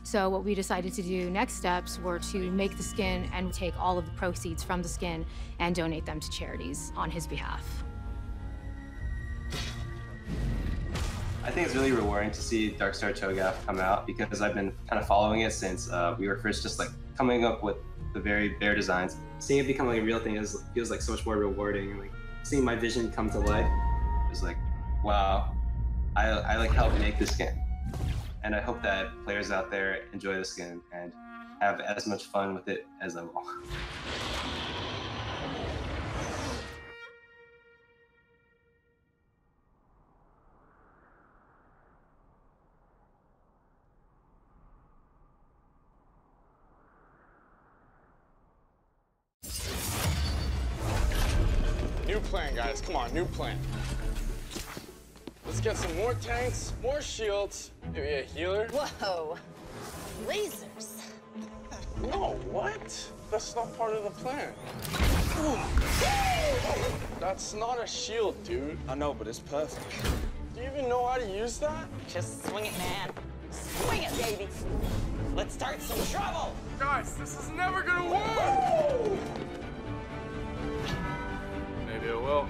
So what we decided to do next steps were to make the skin and take all of the proceeds from the skin and donate them to charities on his behalf. I think it's really rewarding to see Darkstar Cho'Gath come out because I've been kind of following it since we were first just like coming up with the very bare designs. Seeing it become like a real thing feels like so much more rewarding, and like seeing my vision come to life is like, wow, I like helped make the skin. And I hope that players out there enjoy the skin and have as much fun with it as I will. New plan, guys. Come on, new plan. Let's get some more tanks, more shields, maybe a healer. Whoa. Lasers. No, what? That's not part of the plan. That's not a shield, dude. I know, but it's perfect. Do you even know how to use that? Just swing it, man. Swing it, baby. Let's start some trouble. Guys, this is never gonna work! Maybe it will.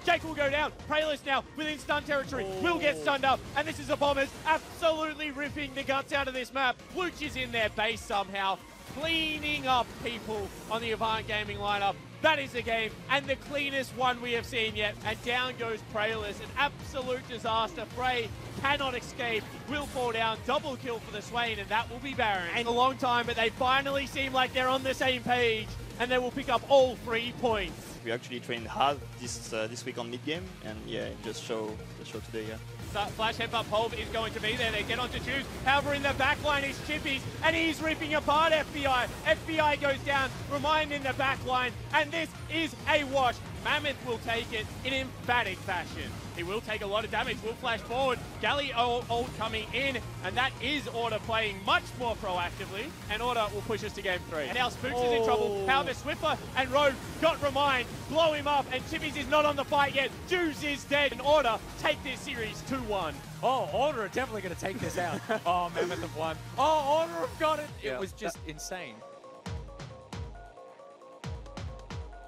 Jake will go down. Praylist now within stun territory. Will get stunned up. And this is the Bombers absolutely ripping the guts out of this map. Luch is in their base somehow, cleaning up people on the Avant Gaming lineup. That is the game, and the cleanest one we have seen yet. And down goes Praylist. An absolute disaster. Frey cannot escape. Will fall down. Double kill for the Swain, and that will be Baron. And a long time, but they finally seem like they're on the same page, and they will pick up all 3 points. We actually trained hard this week on mid game, and yeah, just show today, yeah. Flash headbutt Pulv is going to be there. They get onto Juice. However, in the back line is Chippies, and he's ripping apart FBI. FBI goes down, Remind in the back line, and this is a wash. Mammoth will take it in emphatic fashion. He will take a lot of damage, will flash forward. Galley ult coming in, and that is Order playing much more proactively, and Order will push us to game 3. And now Spooks is in trouble. However, Swiffer and Rogue got Remind, blow him up, and Chippies is not on the fight yet. Juice is dead, and Order take this series 2-1. Oh, Order are definitely going to take this out. Oh, Mammoth have won. Oh, Order have got it. Yeah. It was just insane.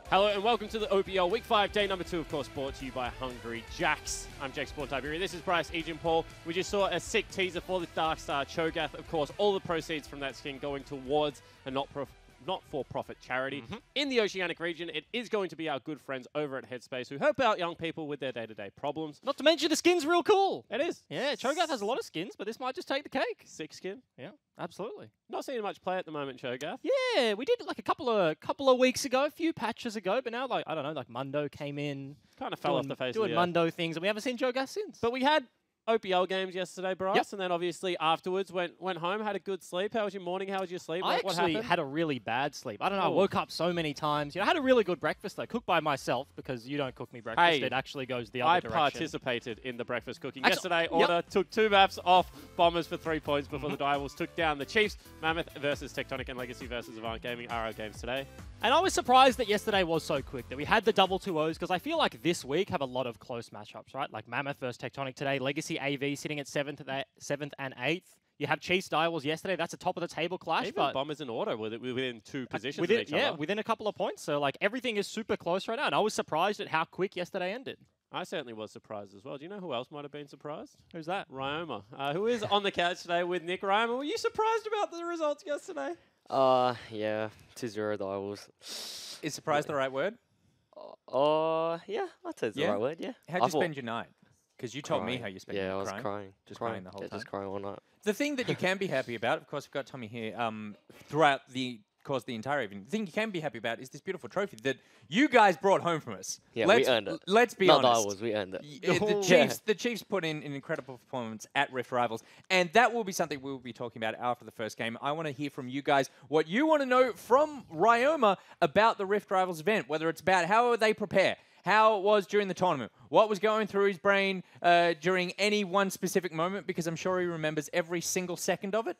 Hello and welcome to the OPL Week 5, day number 2, of course, brought to you by Hungry Jacks. I'm Jake Spawn Tiberian. This is Bryce, Agent Paul. We just saw a sick teaser for the Darkstar Cho'Gath. Of course, all the proceeds from that skin going towards a not-for-profit charity in the Oceanic region. It is going to be our good friends over at Headspace who help out young people with their day-to-day problems. Not to mention the skin's real cool. It is. Yeah, Cho'Gath has a lot of skins, but this might just take the cake. Sick skin. Yeah, absolutely. Not seeing much play at the moment, Cho'Gath. Yeah, we did it like a couple of weeks ago, a few patches ago, but now, like, I don't know, like Mundo came in. Kind of fell off the face of the doing Mundo things, and we haven't seen Cho'Gath since. But we had OPL games yesterday, Bryce, and then obviously afterwards went home, had a good sleep. How was your morning? How was your sleep? I what actually happened? had a really bad sleep. I don't know, I woke up so many times. You know, I had a really good breakfast, though. Cooked by myself, because you don't cook me breakfast. Hey, it actually goes the other direction. I participated in the breakfast cooking. Yesterday, Order took 2 maps off Bombers for 3 points before the Direwolves took down the Chiefs. Mammoth versus Tectonic and Legacy versus Avant Gaming are our games today. And I was surprised that yesterday was so quick, that we had the double 2-0s, because I feel like this week have a lot of close matchups, right? Like Mammoth versus Tectonic today, Legacy AV sitting at 7th and 8th. You have Chiefs Direwolves yesterday. That's a top-of-the-table clash. Even but Bombers in Order within 2 positions of each other. Yeah, within a couple of points. So, like, everything is super close right now. And I was surprised at how quick yesterday ended. I certainly was surprised as well. Do you know who else might have been surprised? Who's that? Ryoma, who is on the couch today with Nick. Ryoma, were you surprised about the results yesterday? Yeah, 2-0 Direwolves. Is surprised the right word? Yeah, I'd say it's the right word, yeah. How'd you spend your night? Because you told me how you spent your night. Yeah, I was crying. Just crying the whole time. Just crying all night. The thing that you can be happy about, of course, we've got Tommy here, throughout the course the entire evening, the thing you can be happy about is this beautiful trophy that you guys brought home from us. Yeah, we earned it. Let's be honest. Not Direwolves, we earned it. The Chiefs put in an incredible performance at Rift Rivals, and that will be something we will be talking about after the first game. I want to hear from you guys what you want to know from Ryoma about the Rift Rivals event, whether it's about how they prepare, how it was during the tournament, what was going through his brain during any one specific moment, because I'm sure he remembers every single second of it.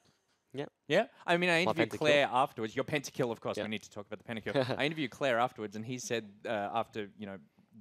Yep. Yeah? I mean, I interviewed pentakill. Claire afterwards. Your pentakill, of course. Yep. We need to talk about the pentakill. I interviewed Claire afterwards, and he said after,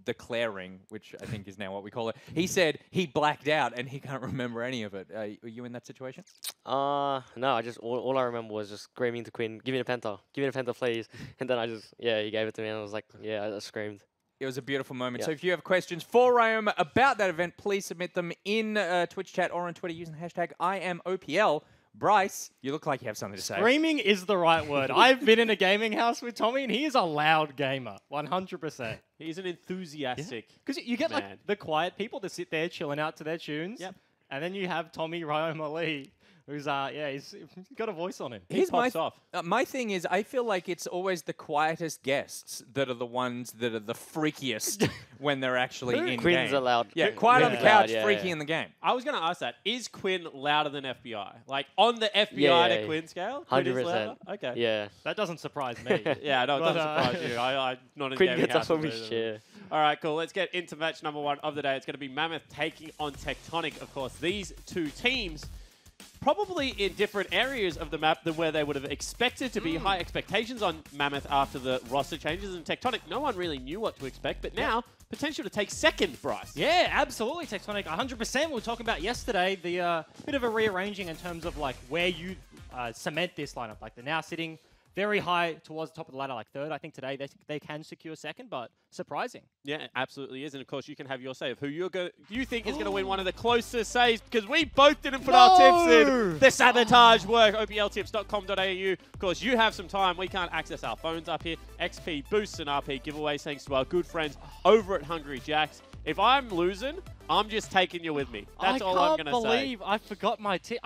declaring, which I think is now what we call it, he said he blacked out and he can't remember any of it. Are you in that situation? No, I just all I remember was just screaming to Quinn, "Give me the penta, please!" And then he gave it to me, and I was like, yeah, I just screamed. It was a beautiful moment. Yep. So if you have questions for Ryoma about that event, please submit them in Twitch chat or on Twitter using the hashtag #IamOPL. Bryce, you look like you have something to say. Screaming is the right word. I've been in a gaming house with Tommy, and he is a loud gamer, 100%. He's an enthusiastic Because you get man. like the quiet people that sit there chilling out to their tunes. Yep. And then you have Tommy Ryoma Lee, who's he's got a voice on him. He pops off. My thing is, I feel like it's always the quietest guests that are the ones that are the freakiest when they're actually in Quinn's game. allowed. Yeah, quiet on the Quinn's couch, loud, freaky yeah. in the game. I was going to ask that. Is Quinn louder than FBI? Like, on the FBI to Yeah. Quinn scale? Quinn is 100%. louder? Okay. Yeah. That doesn't surprise me. Yeah, no, it But, doesn't surprise you. I'm not in Quinn gaming gets up houses on me either. share. All right, cool. Let's get into match number 1 of the day. It's going to be Mammoth taking on Tectonic. Of course, these two teams probably in different areas of the map than where they would have expected to be. High expectations on Mammoth after the roster changes. And Tectonic, no one really knew what to expect. But now, potential to take second, Bryce. Yeah, absolutely, Tectonic. 100%. We were talking about yesterday, the bit of a rearranging in terms of like where you cement this lineup. Like they're now sitting very high towards the top of the ladder, like third. I think today they can secure second, but surprising. Yeah, it absolutely is. And of course, you can have your say of who you think is going to win one of the closest saves, because we both didn't put our tips in. The sabotage work, opltips.com.au. Of course, you have some time. We can't access our phones up here. XP boosts and RP giveaways thanks to our good friends over at Hungry Jacks. If I'm losing, I'm just taking you with me. That's all I'm going to say. I can't believe I forgot my tip.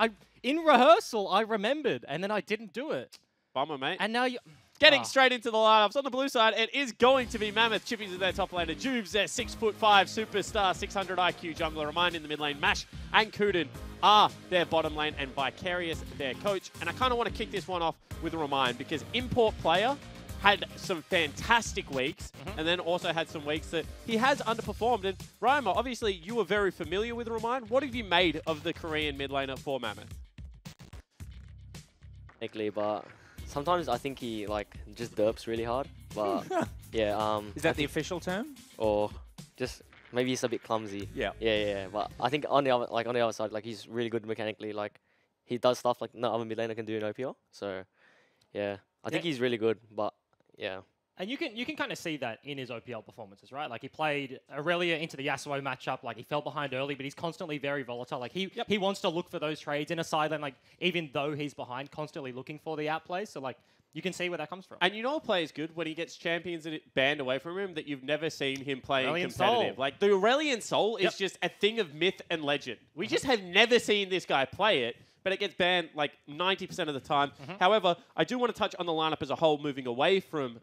In rehearsal, I remembered, and then I didn't do it. Bummer, mate. And now you... Getting straight into the lineups. On the blue side, it is going to be Mammoth. Chippies is their top laner. Juves, their 6'5" superstar, 600 IQ jungler. Remind in the mid lane. Mash and Kuden are their bottom lane, and Vicarious their coach. And I kind of want to kick this one off with a remind, because Import Player had some fantastic weeks, and then also had some weeks that he has underperformed. And Ryoma, obviously, you were very familiar with Remind. What have you made of the Korean mid laner for Mammoth? Technically, but sometimes I think he just derps really hard. But yeah, Is that the official term? or just maybe he's a bit clumsy. Yeah. Yeah. But I think on the other side, he's really good mechanically. Like he does stuff like no other mid laner can do in OPL. So yeah, I think he's really good. But yeah. And you can kind of see that in his OPL performances, right? Like he played Aurelia into the Yasuo matchup. Like he fell behind early, but he's constantly very volatile. Like he wants to look for those trades in a side lane. Like even though he's behind, constantly looking for the outplay. So like you can see where that comes from. And you know a player's good when he gets champions banned away from him that you've never seen him playing Aurelion competitive. Sol. Like the Aurelion Sol is just a thing of myth and legend. We just have never seen this guy play it, but it gets banned like 90% of the time. However, I do want to touch on the lineup as a whole moving away from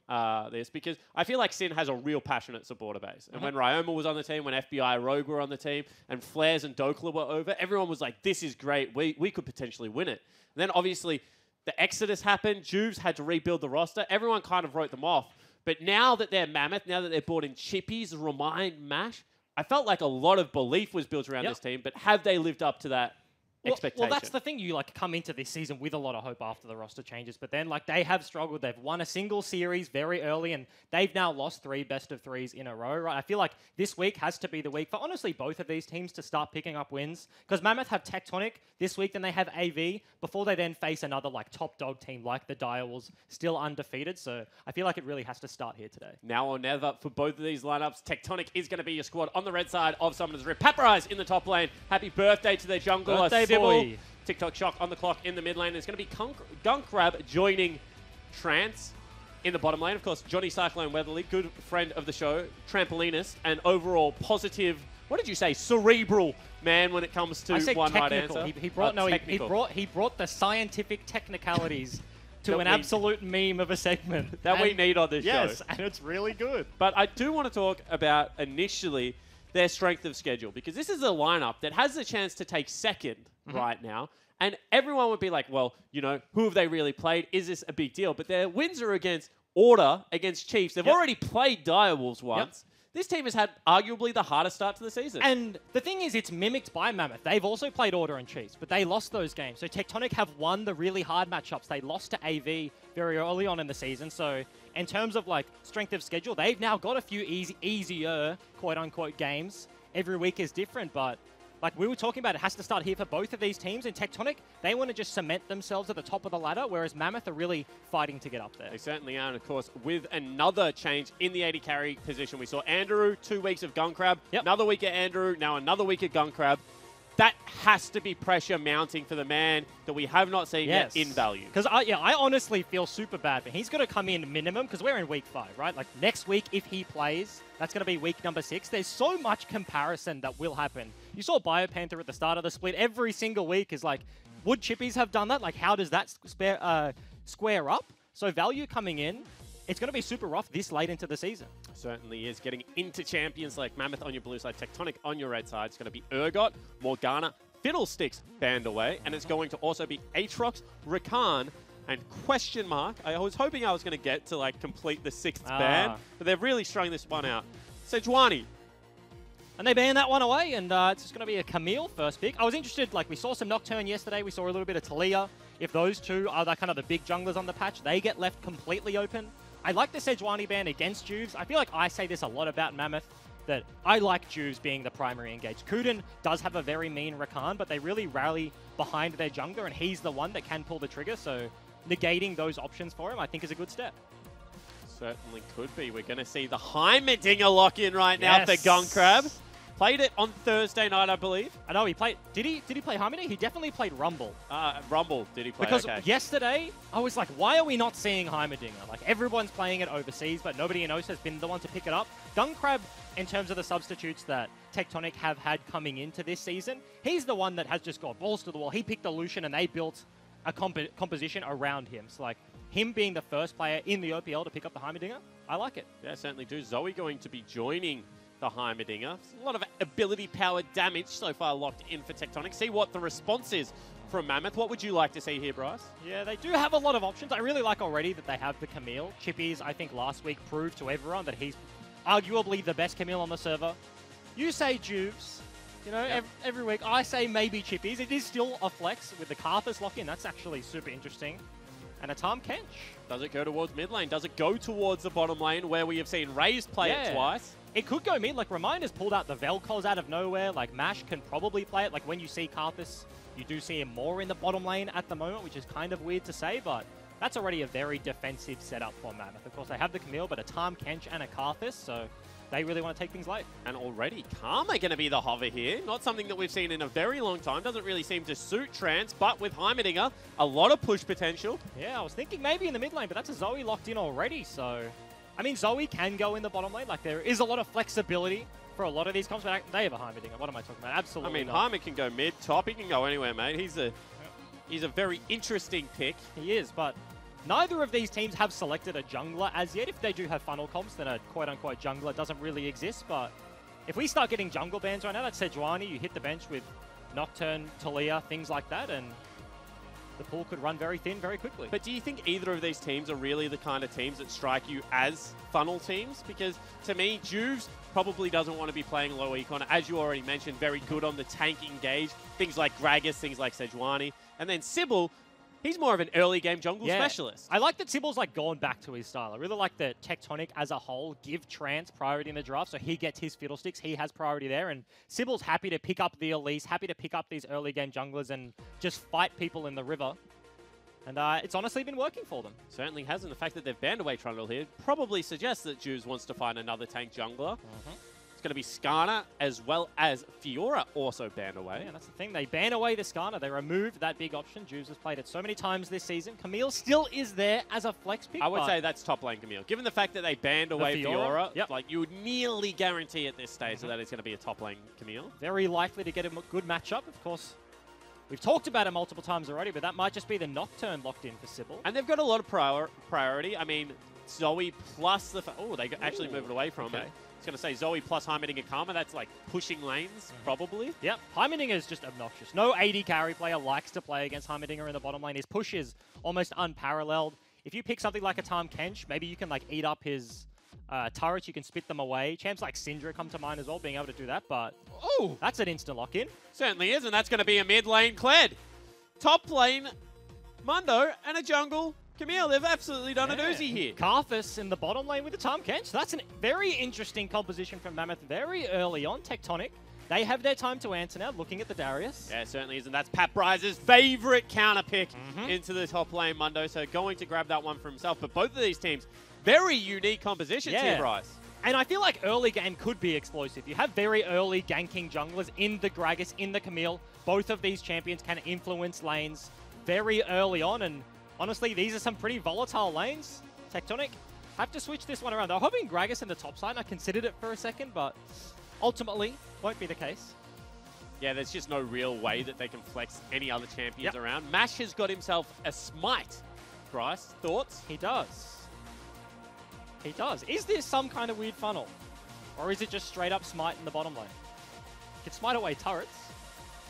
this, because I feel like Sin has a real passionate supporter base. And when Ryoma was on the team, when FBI Rogue were on the team, and Flares and Dokla were over, everyone was like, this is great. We could potentially win it. And then obviously the Exodus happened. Juves had to rebuild the roster. Everyone kind of wrote them off. But now that they're Mammoth, now that they're brought in Chippies, Remind, Mash, I felt like a lot of belief was built around this team, but have they lived up to that expectation? Well, that's the thing. You come into this season with a lot of hope after the roster changes, but then they have struggled. They've won a single series very early, and they've now lost 3 best-of-3s in a row. Right? I feel like this week has to be the week for honestly both of these teams to start picking up wins, because Mammoth have Tectonic this week, then they have AV before they then face another top dog team like the Direwolves, still undefeated. So I feel like it really has to start here today. Now or never for both of these lineups. Tectonic is going to be your squad on the red side of Summoner's Rift. Paparize in the top lane. Happy birthday to their jungler, Birthday Sybil. boy. TikTok Shock on the clock in the mid lane. It's going to be Gunkrab joining Trance in the bottom lane. Of course, Johnny Cyclone Weatherly, good friend of the show, trampolinist, and overall positive, what did you say, cerebral man when it comes to I said one right technical. answer. He brought the scientific technicalities to an we- absolute meme of a segment that we need on this show. Yes, and it's really good. But I do want to talk about initially their strength of schedule, because this is a lineup that has the chance to take second right now. And everyone would be like, well, who have they really played? Is this a big deal? But their wins are against Order, against Chiefs. They've already played Direwolves once. this team has had arguably the hardest start to the season. And the thing is, it's mimicked by Mammoth. They've also played Order and Chiefs, but they lost those games. So Tectonic have won the really hard matchups. They lost to AV very early on in the season. So in terms of like strength of schedule, they've now got a few easier, quote-unquote, games. Every week is different, but like we were talking about, it has to start here for both of these teams. In Tectonic, they want to just cement themselves at the top of the ladder, whereas Mammoth are really fighting to get up there. They certainly are, and of course, with another change in the AD carry position, we saw Andrew, 2 weeks of Gun Crab, another week at Andrew, now another week at Gun Crab. That has to be pressure mounting for the man that we have not seen yet in value. Because I honestly feel super bad, but he's got to come in minimum, because we're in week 5, right? Like next week, if he plays, that's going to be week number 6. There's so much comparison that will happen. You saw Biopanther at the start of the split. Every single week is like, would Chippies have done that? Like, how does that square up? So value coming in, it's going to be super rough this late into the season. Certainly is. Getting into champions like Mammoth on your blue side, Tectonic on your red side. It's going to be Urgot, Morgana, Fiddlesticks banned away, and it's going to also be Aatrox, Rakan, and question mark. I was hoping I was going to get to like complete the 6th ban, but they've really strung this one out. Sejuani. And they banned that one away, and it's just going to be a Camille first pick. I was interested, like we saw some Nocturne yesterday, we saw a little bit of Talia. If those two are the kind of the big junglers on the patch, they get left completely open. I like the Sejuani ban against Juves. I feel like I say this a lot about Mammoth, that I like Juves being the primary engage. Kuden does have a very mean Rakan, but they really rally behind their jungler, and he's the one that can pull the trigger, so negating those options for him, I think, is a good step. Certainly could be. We're going to see the Heimerdinger lock in right now for Gun Crab. Played it on Thursday night, I believe. I know he played. Did he play Heimerdinger? He definitely played Rumble. Rumble, did he play? Because yesterday, I was like, why are we not seeing Heimerdinger? Like, everyone's playing it overseas, but nobody in OS has been the one to pick it up. Gun Crab, in terms of the substitutes that Tectonic have had coming into this season, he's the one that has just got balls to the wall. He picked the Lucian, and they built a composition around him. So, like, him being the first player in the OPL to pick up the Heimerdinger, I like it. Yeah, certainly do. Zoe going to be joining the Heimerdinger. A lot of ability-powered damage so far locked in for Tectonic. See what the response is from Mammoth. What would you like to see here, Bryce? Yeah, they do have a lot of options. I really like already that they have the Camille. Chippies, I think last week proved to everyone that he's arguably the best Camille on the server. You say Juves. You know, every week I say maybe Chippies. It is still a flex with the Karthus lock-in. That's actually super interesting. And a Tahm Kench. Does it go towards mid lane? Does it go towards the bottom lane where we have seen Raze play it twice? It could go mid. Like, Remind has pulled out the Vel'Koz out of nowhere. Like, Mash can probably play it. Like, when you see Karthus, you do see him more in the bottom lane at the moment, which is kind of weird to say, but that's already a very defensive setup for Mammoth. Of course, they have the Camille, but a Tahm Kench and a Karthus, so they really want to take things late. And already, Karma going to be the hover here. Not something that we've seen in a very long time. Doesn't really seem to suit Trance, but with Heimerdinger, a lot of push potential. Yeah, I was thinking maybe in the mid lane, but that's a Zoe locked in already, so... I mean, Zoe can go in the bottom lane. Like, there is a lot of flexibility for a lot of these comps, but they have a Heimerdinger. What am I talking about? Absolutely I mean, Heimer can go mid, top. He can go anywhere, mate. He's a very interesting pick. He is, but neither of these teams have selected a jungler as yet. If they do have funnel comps, then a quote-unquote jungler doesn't really exist, but if we start getting jungle bans right now, that's Sejuani. You hit the bench with Nocturne, Talia, things like that, and the pool could run very thin very quickly. But do you think either of these teams are really the kind of teams that strike you as funnel teams? Because to me, Juves probably doesn't want to be playing low econ. As you already mentioned, very good on the tank engage. Things like Gragas, things like Sejuani. And then Sybil, he's more of an early game jungle specialist. I like that Sybil's like gone back to his style. I really like that Tectonic as a whole give Trance priority in the draft, so he gets his Fiddlesticks. He has priority there, and Sybil's happy to pick up the Elise, happy to pick up these early game junglers and just fight people in the river. And it's honestly been working for them. Certainly has, and the fact that they've banned away Trundle here probably suggests that Juves wants to find another tank jungler. It's going to be Skarner as well as Fiora also banned away. Yeah, that's the thing. They ban away the Skarner. They removed that big option. Juves has played it so many times this season. Camille still is there as a flex pick. I would say that's top lane Camille. Given the fact that they banned away Fiora, yep. like you would nearly guarantee at this stage that it's going to be a top lane Camille. Very likely to get a good matchup, of course. We've talked about it multiple times already, but that might just be the Nocturne locked in for Sybil. And they've got a lot of priority. I mean, Zoe plus the... Oh, they actually moved it away from it. It's going to say Zoe plus Heimerdinger Karma. That's like pushing lanes, probably. Yep. Heimerdinger is just obnoxious. No AD carry player likes to play against Heimerdinger in the bottom lane. His push is almost unparalleled. If you pick something like a Tahm Kench, maybe you can like eat up his turrets, you can spit them away. Champs like Syndra come to mind as well, being able to do that, but Oh, that's an instant lock-in. certainly is, and that's going to be a mid lane Kled. Top lane, Mundo, and a jungle, Camille. They've absolutely done a doozy here. Karthus in the bottom lane with the Tahm Kench. That's a very interesting composition from Mammoth very early on. Tectonic, they have their time to answer now, looking at the Darius. Yeah, it certainly is, and that's Pat Bryce's favourite counter pick into the top lane, Mundo, so going to grab that one for himself. But both of these teams, very unique compositions here, Bryce. And I feel like early game could be explosive. You have very early ganking junglers in the Gragas, in the Camille. Both of these champions can influence lanes very early on, and honestly, these are some pretty volatile lanes. Tectonic have to switch this one around. They're hoping Gragas in the top side, and I considered it for a second, but ultimately won't be the case. Yeah, there's just no real way that they can flex any other champions around. Mash has got himself a smite. Bryce, thoughts? He does. He does. Is this some kind of weird funnel? Or is it just straight up smite in the bottom lane? You can smite away turrets.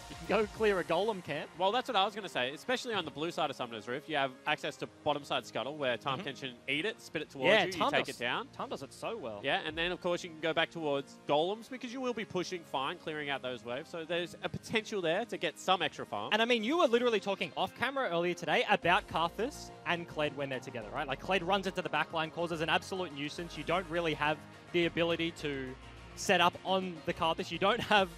You can go clear a golem camp. Well, that's what I was going to say. Especially on the blue side of Summoner's Rift, you have access to bottom side Scuttle, where Tahm Kench can eat it, spit it towards you, you take it down. Tahm does it so well. Yeah, and then of course you can go back towards golems because you will be pushing fine, clearing out those waves. So there's a potential there to get some extra farm. And I mean, you were literally talking off camera earlier today about Karthus and Kled when they're together, right? Like Kled runs into the backline, causes an absolute nuisance. You don't really have the ability to set up on the Karthus. You don't have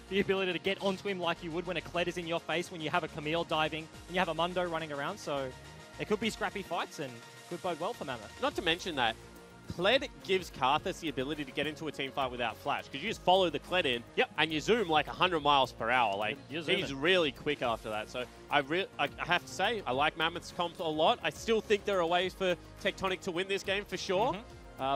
the ability to get onto him like you would when a Kled is in your face, when you have a Camille diving, and you have a Mundo running around. So it could be scrappy fights and could bode well for Mammoth. Not to mention that Kled gives Karthus the ability to get into a team fight without flash, because you just follow the Kled in, and you zoom like 100 miles per hour. Like he's really quick after that. So I have to say, I like Mammoth's comp a lot. I still think there are ways for Tectonic to win this game for sure.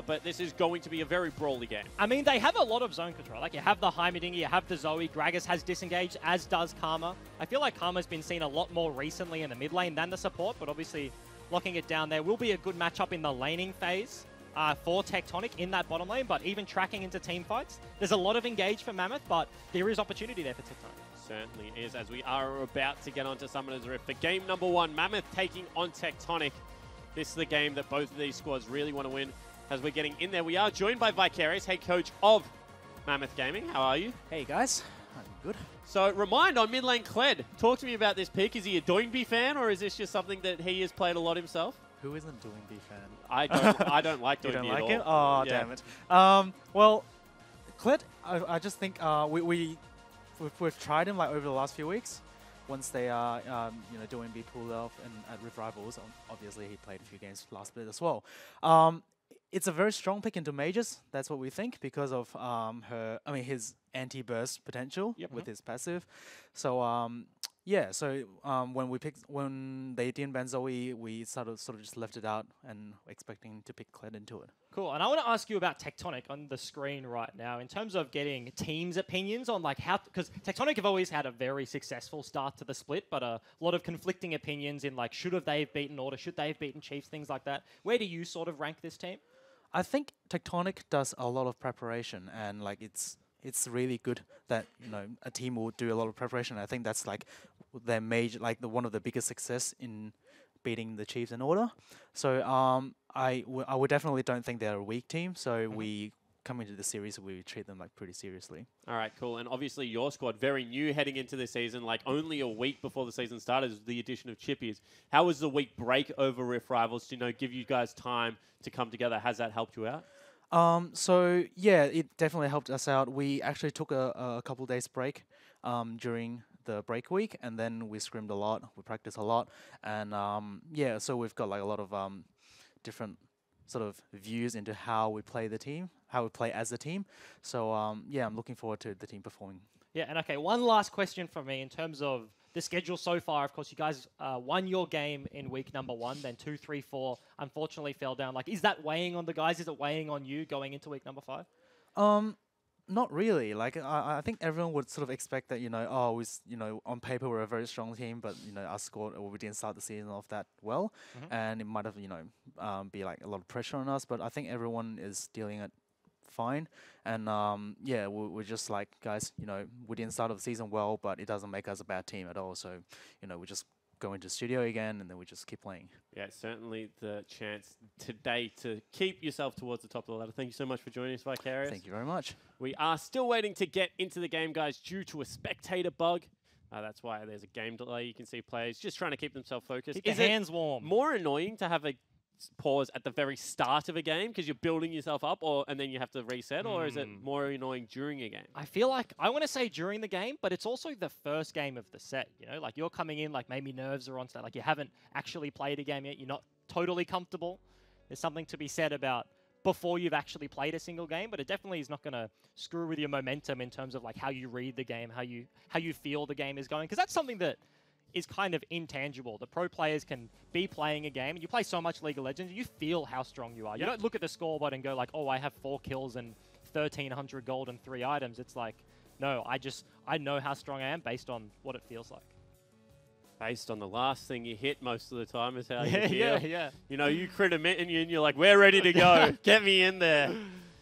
But this is going to be a very brawly game. I mean, they have a lot of zone control. Like, you have the Heimerdinger, you have the Zoe, Gragas has disengaged, as does Karma. I feel like Karma's been seen a lot more recently in the mid lane than the support, but obviously locking it down there will be a good matchup in the laning phase for Tectonic in that bottom lane, but even tracking into team fights, there's a lot of engage for Mammoth, but there is opportunity there for Tectonic. Certainly is, as we are about to get onto Summoner's Rift for game number 1, Mammoth taking on Tectonic. This is the game that both of these squads really want to win. As we're getting in there, we are joined by Vicarious, head coach of Mammoth Gaming. How are you? Hey guys, I'm good. So, remind on mid lane Kled. Talk to me about this pick. Is he a Doingby fan, or is this just something that he has played a lot himself? Who isn't Doingby fan? I don't like Doingby You don't at like all. it? Oh, damn it. Well, Kled, I just think we've tried him like over the last few weeks. Once they are, Doingby pulled off and at Rift Rivals, obviously he played a few games last split as well. It's a very strong pick into majors. That's what we think because of his anti-burst potential with his passive. So when they didn't ban Zoe, we sort of just left it out and expecting to pick Kled into it. Cool, and I want to ask you about Tectonic on the screen right now in terms of getting teams' opinions on like how, because Tectonic have always had a very successful start to the split, but a lot of conflicting opinions in like should have they have beaten Order, should they have beaten Chiefs, things like that. Where do you sort of rank this team? I think Tectonic does a lot of preparation, and like it's really good that a team will do a lot of preparation. I think that's like their major, like one of the biggest success in beating the Chiefs in Order. So I would definitely don't think they're a weak team. So we come into the series, we treat them like pretty seriously. All right, cool. And obviously your squad, very new heading into this season, like only a week before the season started, is the addition of Chippies. How was the week break over Rift Rivals to give you guys time to come together? Has that helped you out? So yeah, it definitely helped us out. We actually took a couple days break during the break week, and then we scrimmed a lot, we practiced a lot, and yeah, so we've got like a lot of different sort of views into how we play the team, how we play as a team. So yeah, I'm looking forward to the team performing. Yeah, and okay, one last question from me in terms of the schedule so far. Of course, you guys won your game in week number 1, then 2, 3, 4 unfortunately fell down. Like, is that weighing on the guys? Is it weighing on you going into week number 5? Not really. Like, I think everyone would sort of expect that, on paper we're a very strong team, but, our squad, we didn't start the season off that well, and it might have, be like a lot of pressure on us, but I think everyone is dealing it fine, and yeah, we're just like, guys, we didn't start the season well, but it doesn't make us a bad team at all, so, we just go into the studio again, and then we just keep playing. Yeah, certainly the chance today to keep yourself towards the top of the ladder. Thank you so much for joining us, Vicarious. Thank you very much. We are still waiting to get into the game, guys, due to a spectator bug. That's why there's a game delay. You can see players just trying to keep themselves focused. Keep their hands warm. More annoying to have a pause at the very start of a game because you're building yourself up, and then you have to reset, or is it more annoying during a game? I feel like I want to say during the game, but it's also the first game of the set. You know, like you're coming in, like maybe nerves are on stage, like you haven't actually played a game yet. You're not totally comfortable. There's something to be said about before you've actually played a single game, but it definitely is not going to screw with your momentum in terms of like how you read the game, how you feel the game is going, because that's something that is kind of intangible. The pro players can be playing a game, and you play so much League of Legends, you feel how strong you are. You don't look at the scoreboard and go like, oh, I have 4 kills and 1,300 gold and 3 items. It's like, no, I know how strong I am based on what it feels like. Based on the last thing you hit most of the time is how you feel. Yeah. You know, you crit a mitten and you're like, we're ready to go. Get me in there.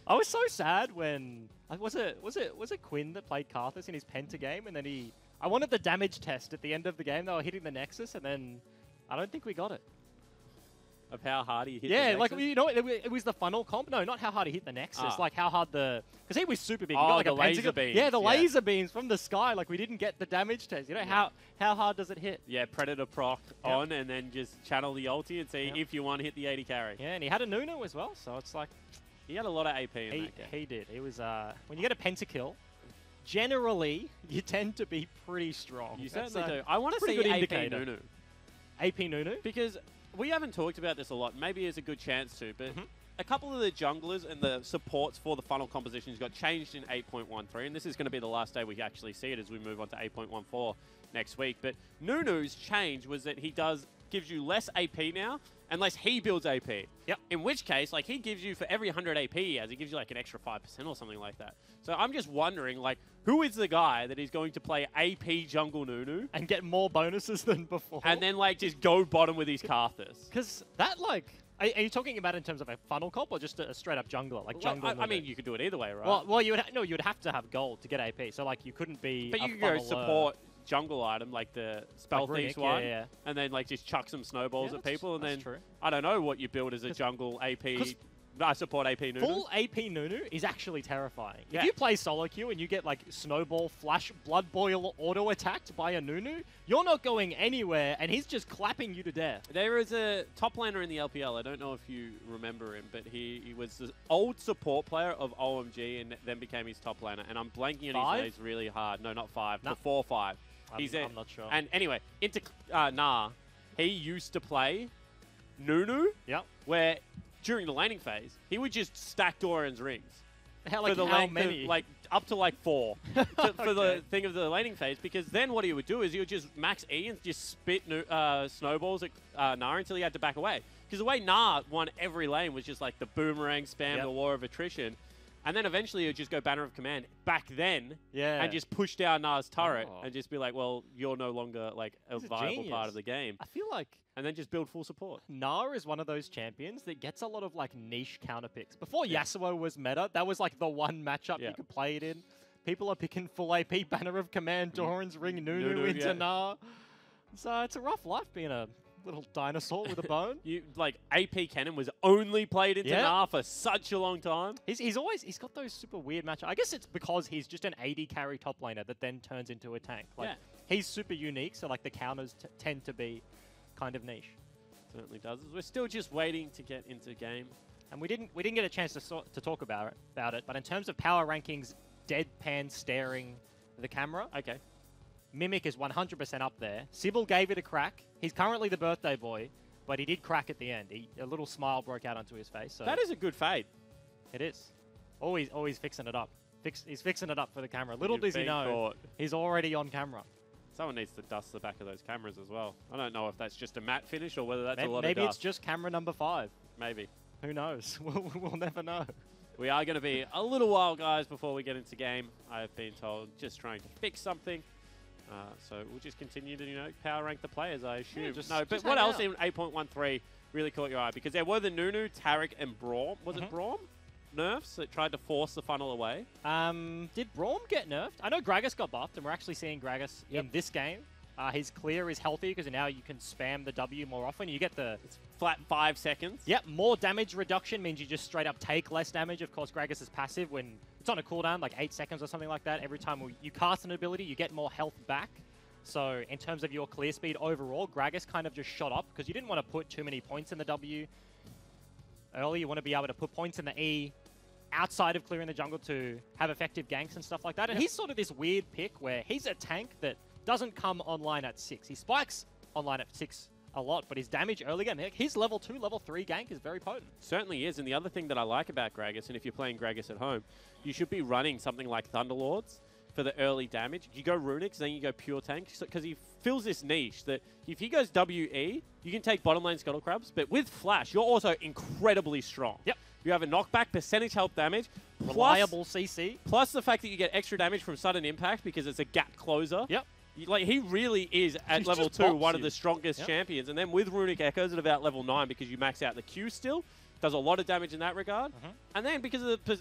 I was so sad when was it Quinn that played Karthus in his Penta game, and then I wanted the damage test at the end of the game. They were hitting the Nexus, and then I don't think we got it. Of how hard he hit the Nexus? Nexus? Like, you know, it was the funnel comp. No, not how hard he hit the Nexus. Like how hard because he was super big. Oh, he got like the a laser pentagon. beams. Yeah, the laser beams from the sky. Like, we didn't get the damage test. You know, how hard does it hit? Yeah, Predator proc on, and then just channel the ulti and see if you want to hit the 80 carry. Yeah, and he had a Nunu as well, so it's like... He had a lot of AP in that game. He did. It was, when you get a pentakill, generally, you tend to be pretty strong. You certainly do. I want to see AP Nunu. AP Nunu? Because we haven't talked about this a lot. Maybe it's a good chance to, but a couple of the junglers and the supports for the funnel compositions got changed in 8.13, and this is going to be the last day we actually see it as we move on to 8.14 next week. But Nunu's change was that he gives you less AP now, unless he builds AP. Yep. In which case, like, he gives you, for every 100 AP he has, he gives you like an extra 5% or something like that. So I'm just wondering, like, who is the guy that is going to play AP jungle Nunu and get more bonuses than before, and then like just go bottom with his Karthus? Because that, like, are you talking about in terms of a funnel comp or just a straight up jungler, like jungle? I mean, you could do it either way, right? Well, you would have to have gold to get AP. So like, you couldn't be. But you could go support jungle item like the spell thieves one, and then like just chuck some snowballs at people, and then I don't know what you build as a jungle AP. I support AP Nunu. Full AP Nunu is actually terrifying. If you play solo queue and you get like snowball, flash, blood boil, auto attacked by a Nunu, you're not going anywhere, and he's just clapping you to death. There is a top laner in the LPL. I don't know if you remember him, but he was the old support player of OMG and then became his top laner. And I'm blanking on his names really hard. No, not 5. No. 4-5. I'm not sure. And anyway, into he used to play Nunu. Yep. Where during the laning phase, he would just stack Doran's rings. How many? Like up to like 4 for the thing of the laning phase, because then what he would do is he would just max E and just spit snowballs at Gnar until he had to back away. Because the way Gnar won every lane was just like the boomerang spam, the war of attrition. And then eventually he would just go Banner of Command back then and just push down Gnar's turret and just be like, well, you're no longer like a viable part of the game. I feel like... And then just build full support. Gnar is one of those champions that gets a lot of like niche counter picks. Before Yasuo was meta, that was like the one matchup you could play it in. People are picking full AP, Banner of Command, Doran's Ring, Nunu into Gnar. So it's a rough life being a little dinosaur with a bone. AP Cannon was only played into Gnar for such a long time. He's got those super weird matchups. I guess it's because he's just an AD carry top laner that then turns into a tank. Like he's super unique, so like the counters tend to be kind of niche. Certainly does. We're still just waiting to get into game, and we didn't get a chance to talk about it. But in terms of power rankings, deadpan staring the camera. Okay. Mimic is 100% up there. Sybil gave it a crack. He's currently the birthday boy, but he did crack at the end. A little smile broke out onto his face. So that is a good fade. It is. Always fixing it up. He's fixing it up for the camera. Little does he know, he's already on camera. Someone needs to dust the back of those cameras as well. I don't know if that's just a matte finish or whether that's a lot of dust. Maybe it's just camera number 5. Maybe. Who knows? We'll never know. We are going to be a little while, guys, before we get into game. I've been told just trying to fix something. So we'll just continue to, power rank the players, I assume. But what else in 8.13 really caught your eye? Because there were the Nunu, Taric, and Braum. Was it Braum? Nerfs that tried to force the funnel away. Did Braum get nerfed? I know Gragas got buffed, and we're actually seeing Gragas in this game. His clear is healthy because now you can spam the W more often. You get the flat 5 seconds. Yep, more damage reduction means you just straight up take less damage. Of course, Gragas is passive when it's on a cooldown, like 8 seconds or something like that. Every time you cast an ability, you get more health back. So in terms of your clear speed overall, Gragas kind of just shot up because you didn't want to put too many points in the W early. You want to be able to put points in the E outside of clearing the jungle to have effective ganks and stuff like that. And he's sort of this weird pick where he's a tank that doesn't come online at 6. He spikes online at 6 a lot, but his damage early game, his level 2, level 3 gank is very potent. Certainly is, and the other thing that I like about Gragas, and if you're playing Gragas at home, you should be running something like Thunderlords for the early damage. You go Runics, then you go Pure Tank, because he fills this niche that if he goes WE, you can take bottom lane Scuttle Crabs, but with Flash, you're also incredibly strong. Yep. You have a knockback, percentage health damage, reliable CC. Plus the fact that you get extra damage from sudden impact because it's a gap closer. Yep. Like, he really is, at level 2, one of the strongest champions. And then with Runic Echoes at about level 9, because you max out the Q still, does a lot of damage in that regard. And then because of the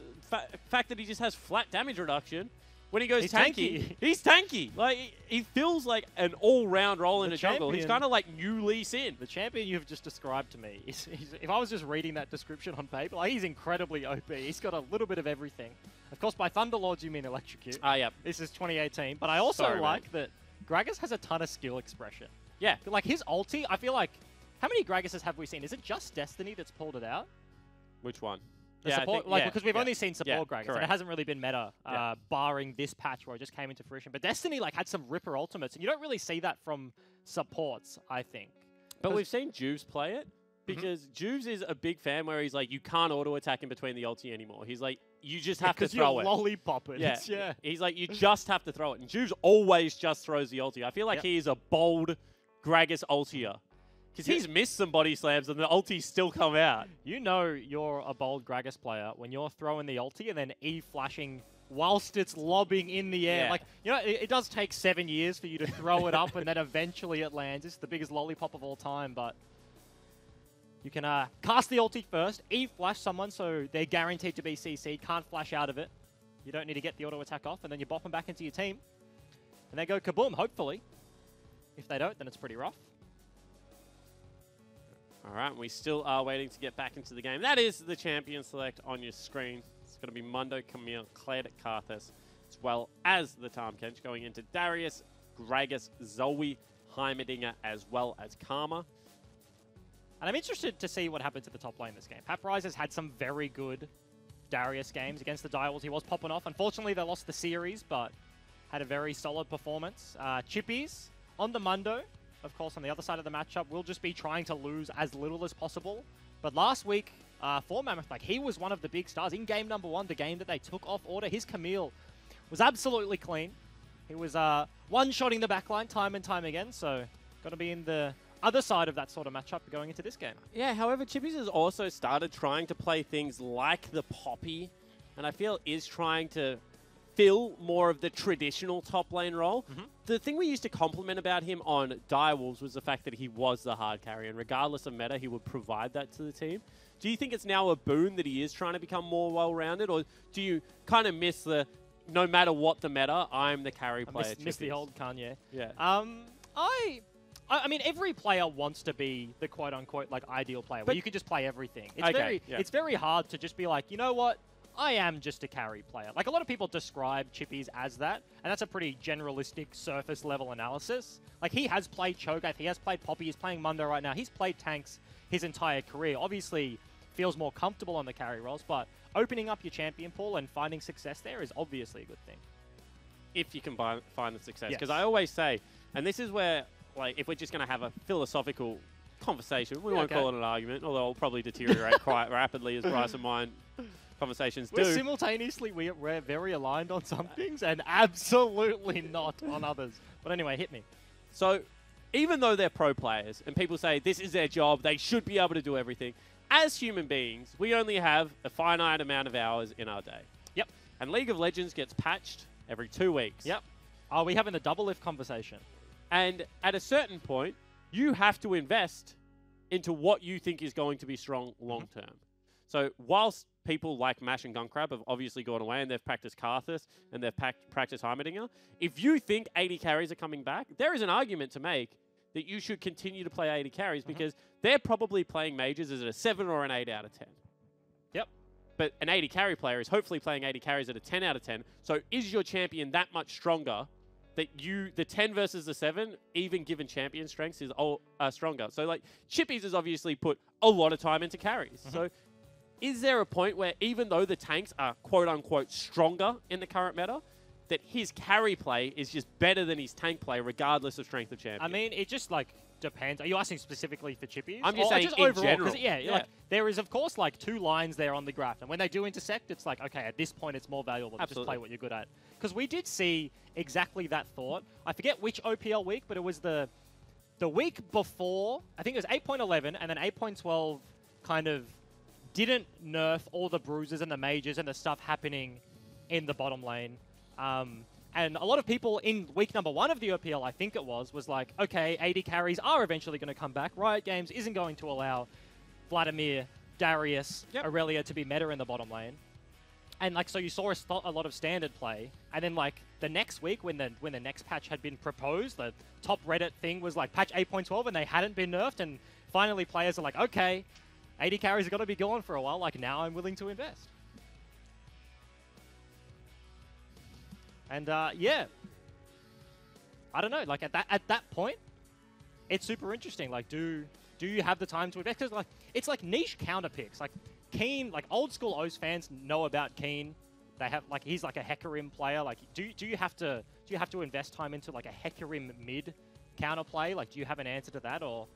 fact that he just has flat damage reduction, when he goes tanky, he's tanky. Like, he feels like an all-round role in the jungle. He's kind of like new lease in. The champion you've just described to me, if I was just reading that description on paper, like, he's incredibly OP. He's got a little bit of everything. Of course, by Thunderlords, you mean Electrocute. Yep. This is 2018. But I also like that Gragas has a ton of skill expression. Yeah. Like, his ulti, I feel like, how many Gragases have we seen? Is it just Destiny that's pulled it out? Which one? Support, because we've only seen support Gragas, correct. and it hasn't really been meta, barring this patch where it just came into fruition. But Destiny like had some Ripper ultimates, and you don't really see that from supports, I think. But we've seen Juves play it, because Juves is a big fan where he's like, you can't auto-attack in between the ulti anymore. He's like, you just have to throw it. Because you're lollipopping. Yeah. He's like, you just have to throw it. And Juves always just throws the ulti. I feel like he is a bold Gragas ultier. Because he's missed some body slams and the ultis still come out. You know you're a bold Gragas player when you're throwing the ulti and then E flashing whilst it's lobbing in the air. Yeah. Like, you know, it does take 7 years for you to throw it up and then eventually it lands. It's the biggest lollipop of all time, but you can cast the ulti first, E flash someone so they're guaranteed to be CC, can't flash out of it. You don't need to get the auto attack off, and then you bop them back into your team. And they go kaboom, hopefully. If they don't, then it's pretty rough. All right, we still are waiting to get back into the game. That is the champion select on your screen. It's going to be Mundo, Camille, Claire Karthus, as well as the Tahm Kench, going into Darius, Gragas, Zoe, Heimerdinger, as well as Karma. And I'm interested to see what happens at the top lane this game. Paprise has had some very good Darius games against the Direwolves. He was popping off. Unfortunately, they lost the series, but had a very solid performance. Chippies on the Mundo, of course, on the other side of the matchup, will just be trying to lose as little as possible. But last week, for Mammoth, like, he was one of the big stars. In game number 1, the game that they took off order, his Camille was absolutely clean. He was one-shotting the backline time and time again, so got to be in the other side of that sort of matchup going into this game. Yeah, however, Chippies has also started trying to play things like the Poppy, and I feel is trying to fill more of the traditional top lane role. The thing we used to compliment about him on Direwolves was the fact that he was the hard carry, and regardless of meta, he would provide that to the team. Do you think it's now a boon that he is trying to become more well-rounded, or do you kind of miss the, no matter what the meta, I'm the carry player? Miss the old Kanye. Yeah. I mean, every player wants to be the quote-unquote like ideal player, where you can just play everything. It's it's very hard to just be like, you know what? I am just a carry player. Like, a lot of people describe Chippies as that, and that's a pretty generalistic surface-level analysis. Like, he has played Cho'Gath, he has played Poppy, he's playing Mundo right now. He's played tanks his entire career. Obviously, feels more comfortable on the carry roles, but opening up your champion pool and finding success there is obviously a good thing. If you can find the success. Because I always say, and this is where, like, if we're just going to have a philosophical conversation, we won't call it an argument, although it'll probably deteriorate quite rapidly as Bryce and mine conversations do. Simultaneously, we're very aligned on some things and absolutely not on others. But anyway, hit me. So, even though they're pro players and people say this is their job, they should be able to do everything, as human beings, we only have a finite amount of hours in our day. Yep. And League of Legends gets patched every 2 weeks. Yep. Are we having the double lift conversation? And at a certain point, you have to invest into what you think is going to be strong long term. So whilst people like Mash and Gunkrab have obviously gone away and they've practiced Karthus and they've practiced Heimerdinger. If you think 80 carries are coming back, there is an argument to make that you should continue to play 80 carries because they're probably playing majors as a 7 or an 8 out of 10. Yep. But an 80 carry player is hopefully playing 80 carries at a 10 out of 10. So is your champion that much stronger that the 10 versus the 7, even given champion strengths, is stronger? So like Chippies has obviously put a lot of time into carries. So is there a point where even though the tanks are quote unquote stronger in the current meta, that his carry play is just better than his tank play regardless of strength of champion? I mean, it just like depends. Are you asking specifically for Chippies? I'm just saying in general. Yeah, like there is of course like 2 lines there on the graph, and when they do intersect, it's like, okay, at this point it's more valuable to just play what you're good at. Because we did see exactly that thought. I forget which OPL week, but it was the week before. I think it was 8.11, and then 8.12 kind of didn't nerf all the bruises and the mages and the stuff happening in the bottom lane. And a lot of people in week number 1 of the OPL, I think it was like, okay, 80 carries are eventually going to come back. Riot Games isn't going to allow Vladimir, Darius, Aurelia to be meta in the bottom lane. And like, so you saw a lot of standard play. And then like the next week when the next patch had been proposed, the top Reddit thing was like patch 8.12 and they hadn't been nerfed. And finally players are like, okay, 80 carries are going to be gone for a while. Like now I'm willing to invest. And yeah, I don't know. Like at that point, it's super interesting. Like, do you have the time to invest? Because like it's like niche counter picks. Like Keen, like old school O's fans know about Keen. They have like he's like a Hecarim player. Like do you have to invest time into like a Hecarim mid counter play? Like do you have an answer to that, or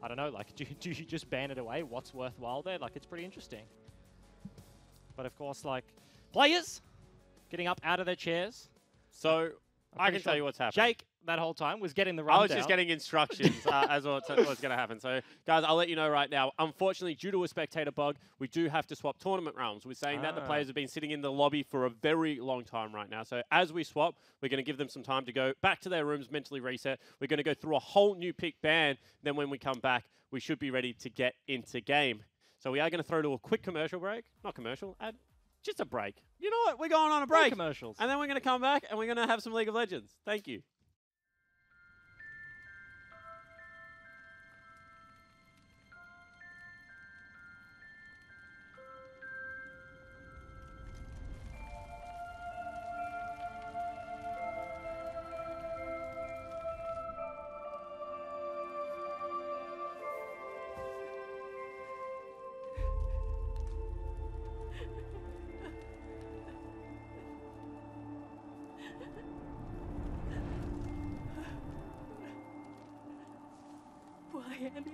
I don't know. Like do you just ban it away? What's worthwhile there? Like it's pretty interesting. But of course, like players getting up out of their chairs. So I can tell you what's happening. Jake, that whole time, was getting the rundown. I was just getting instructions as what's going to happen. So, guys, I'll let you know right now. Unfortunately, due to a spectator bug, we do have to swap tournament realms. We're saying that the players have been sitting in the lobby for a very long time right now. So as we swap, we're going to give them some time to go back to their rooms, mentally reset. We're going to go through a whole new pick ban. Then when we come back, we should be ready to get into game. So we are going to throw to a quick commercial break. Not commercial, ad. Just a break. You know what? We're going on a break. Commercials. And then we're going to come back and we're going to have some League of Legends. Thank you. Why, Annie?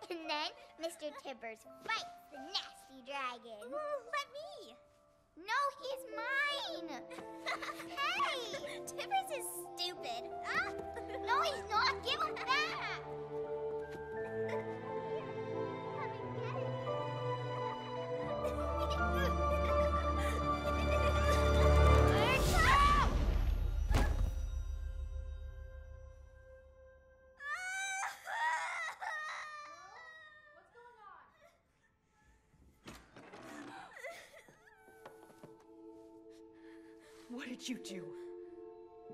And then Mr. Tibbers fights the nasty dragon. Let me. No, he's mine. Hey, Tibbers is stupid. No, he's not. Give him back. What did you do?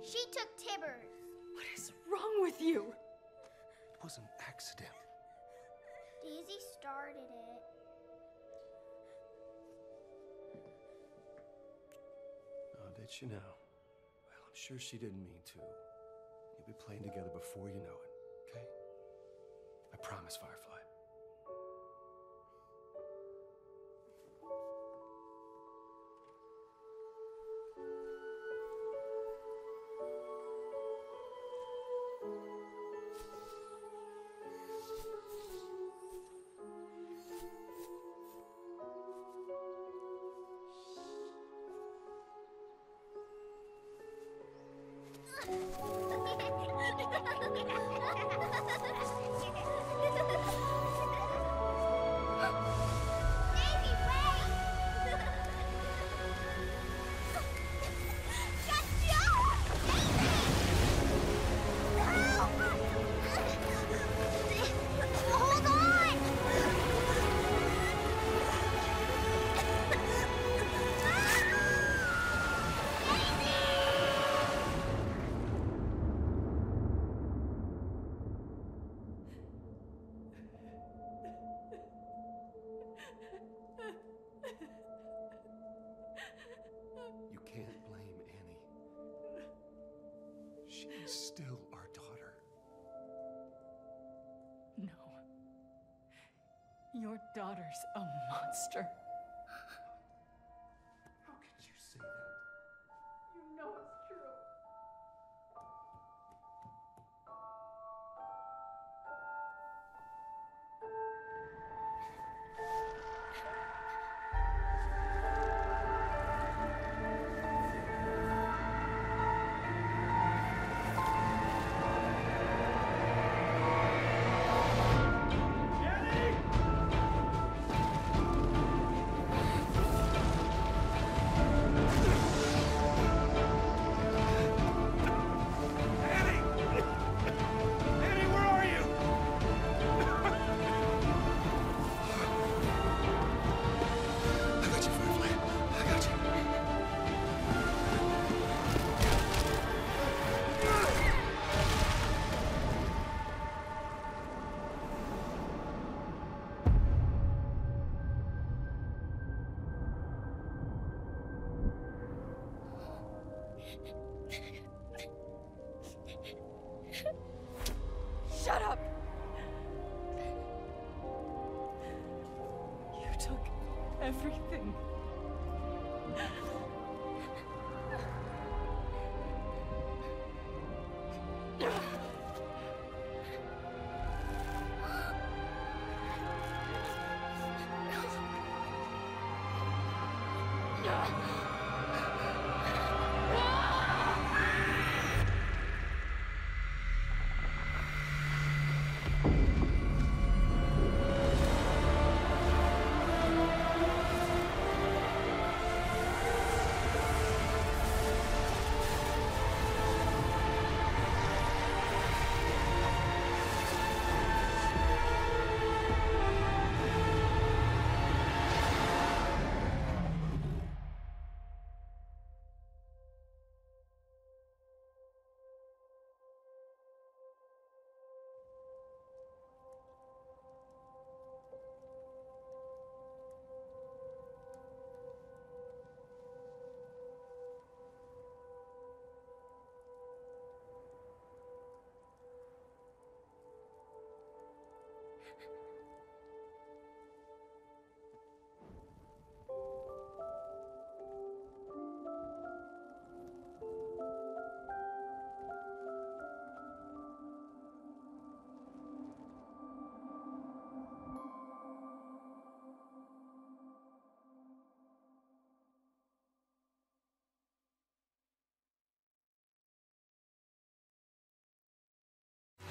She took Tibbers. What is wrong with you? It was an accident. Daisy started it. Oh, did she now? Well, I'm sure she didn't mean to. You'll be playing together before you know it, okay? I promise, Firefly. You can't blame Annie. She's still our daughter. No. Your daughter's a monster. How could you say that? You know it's true. Shut up! You took everything.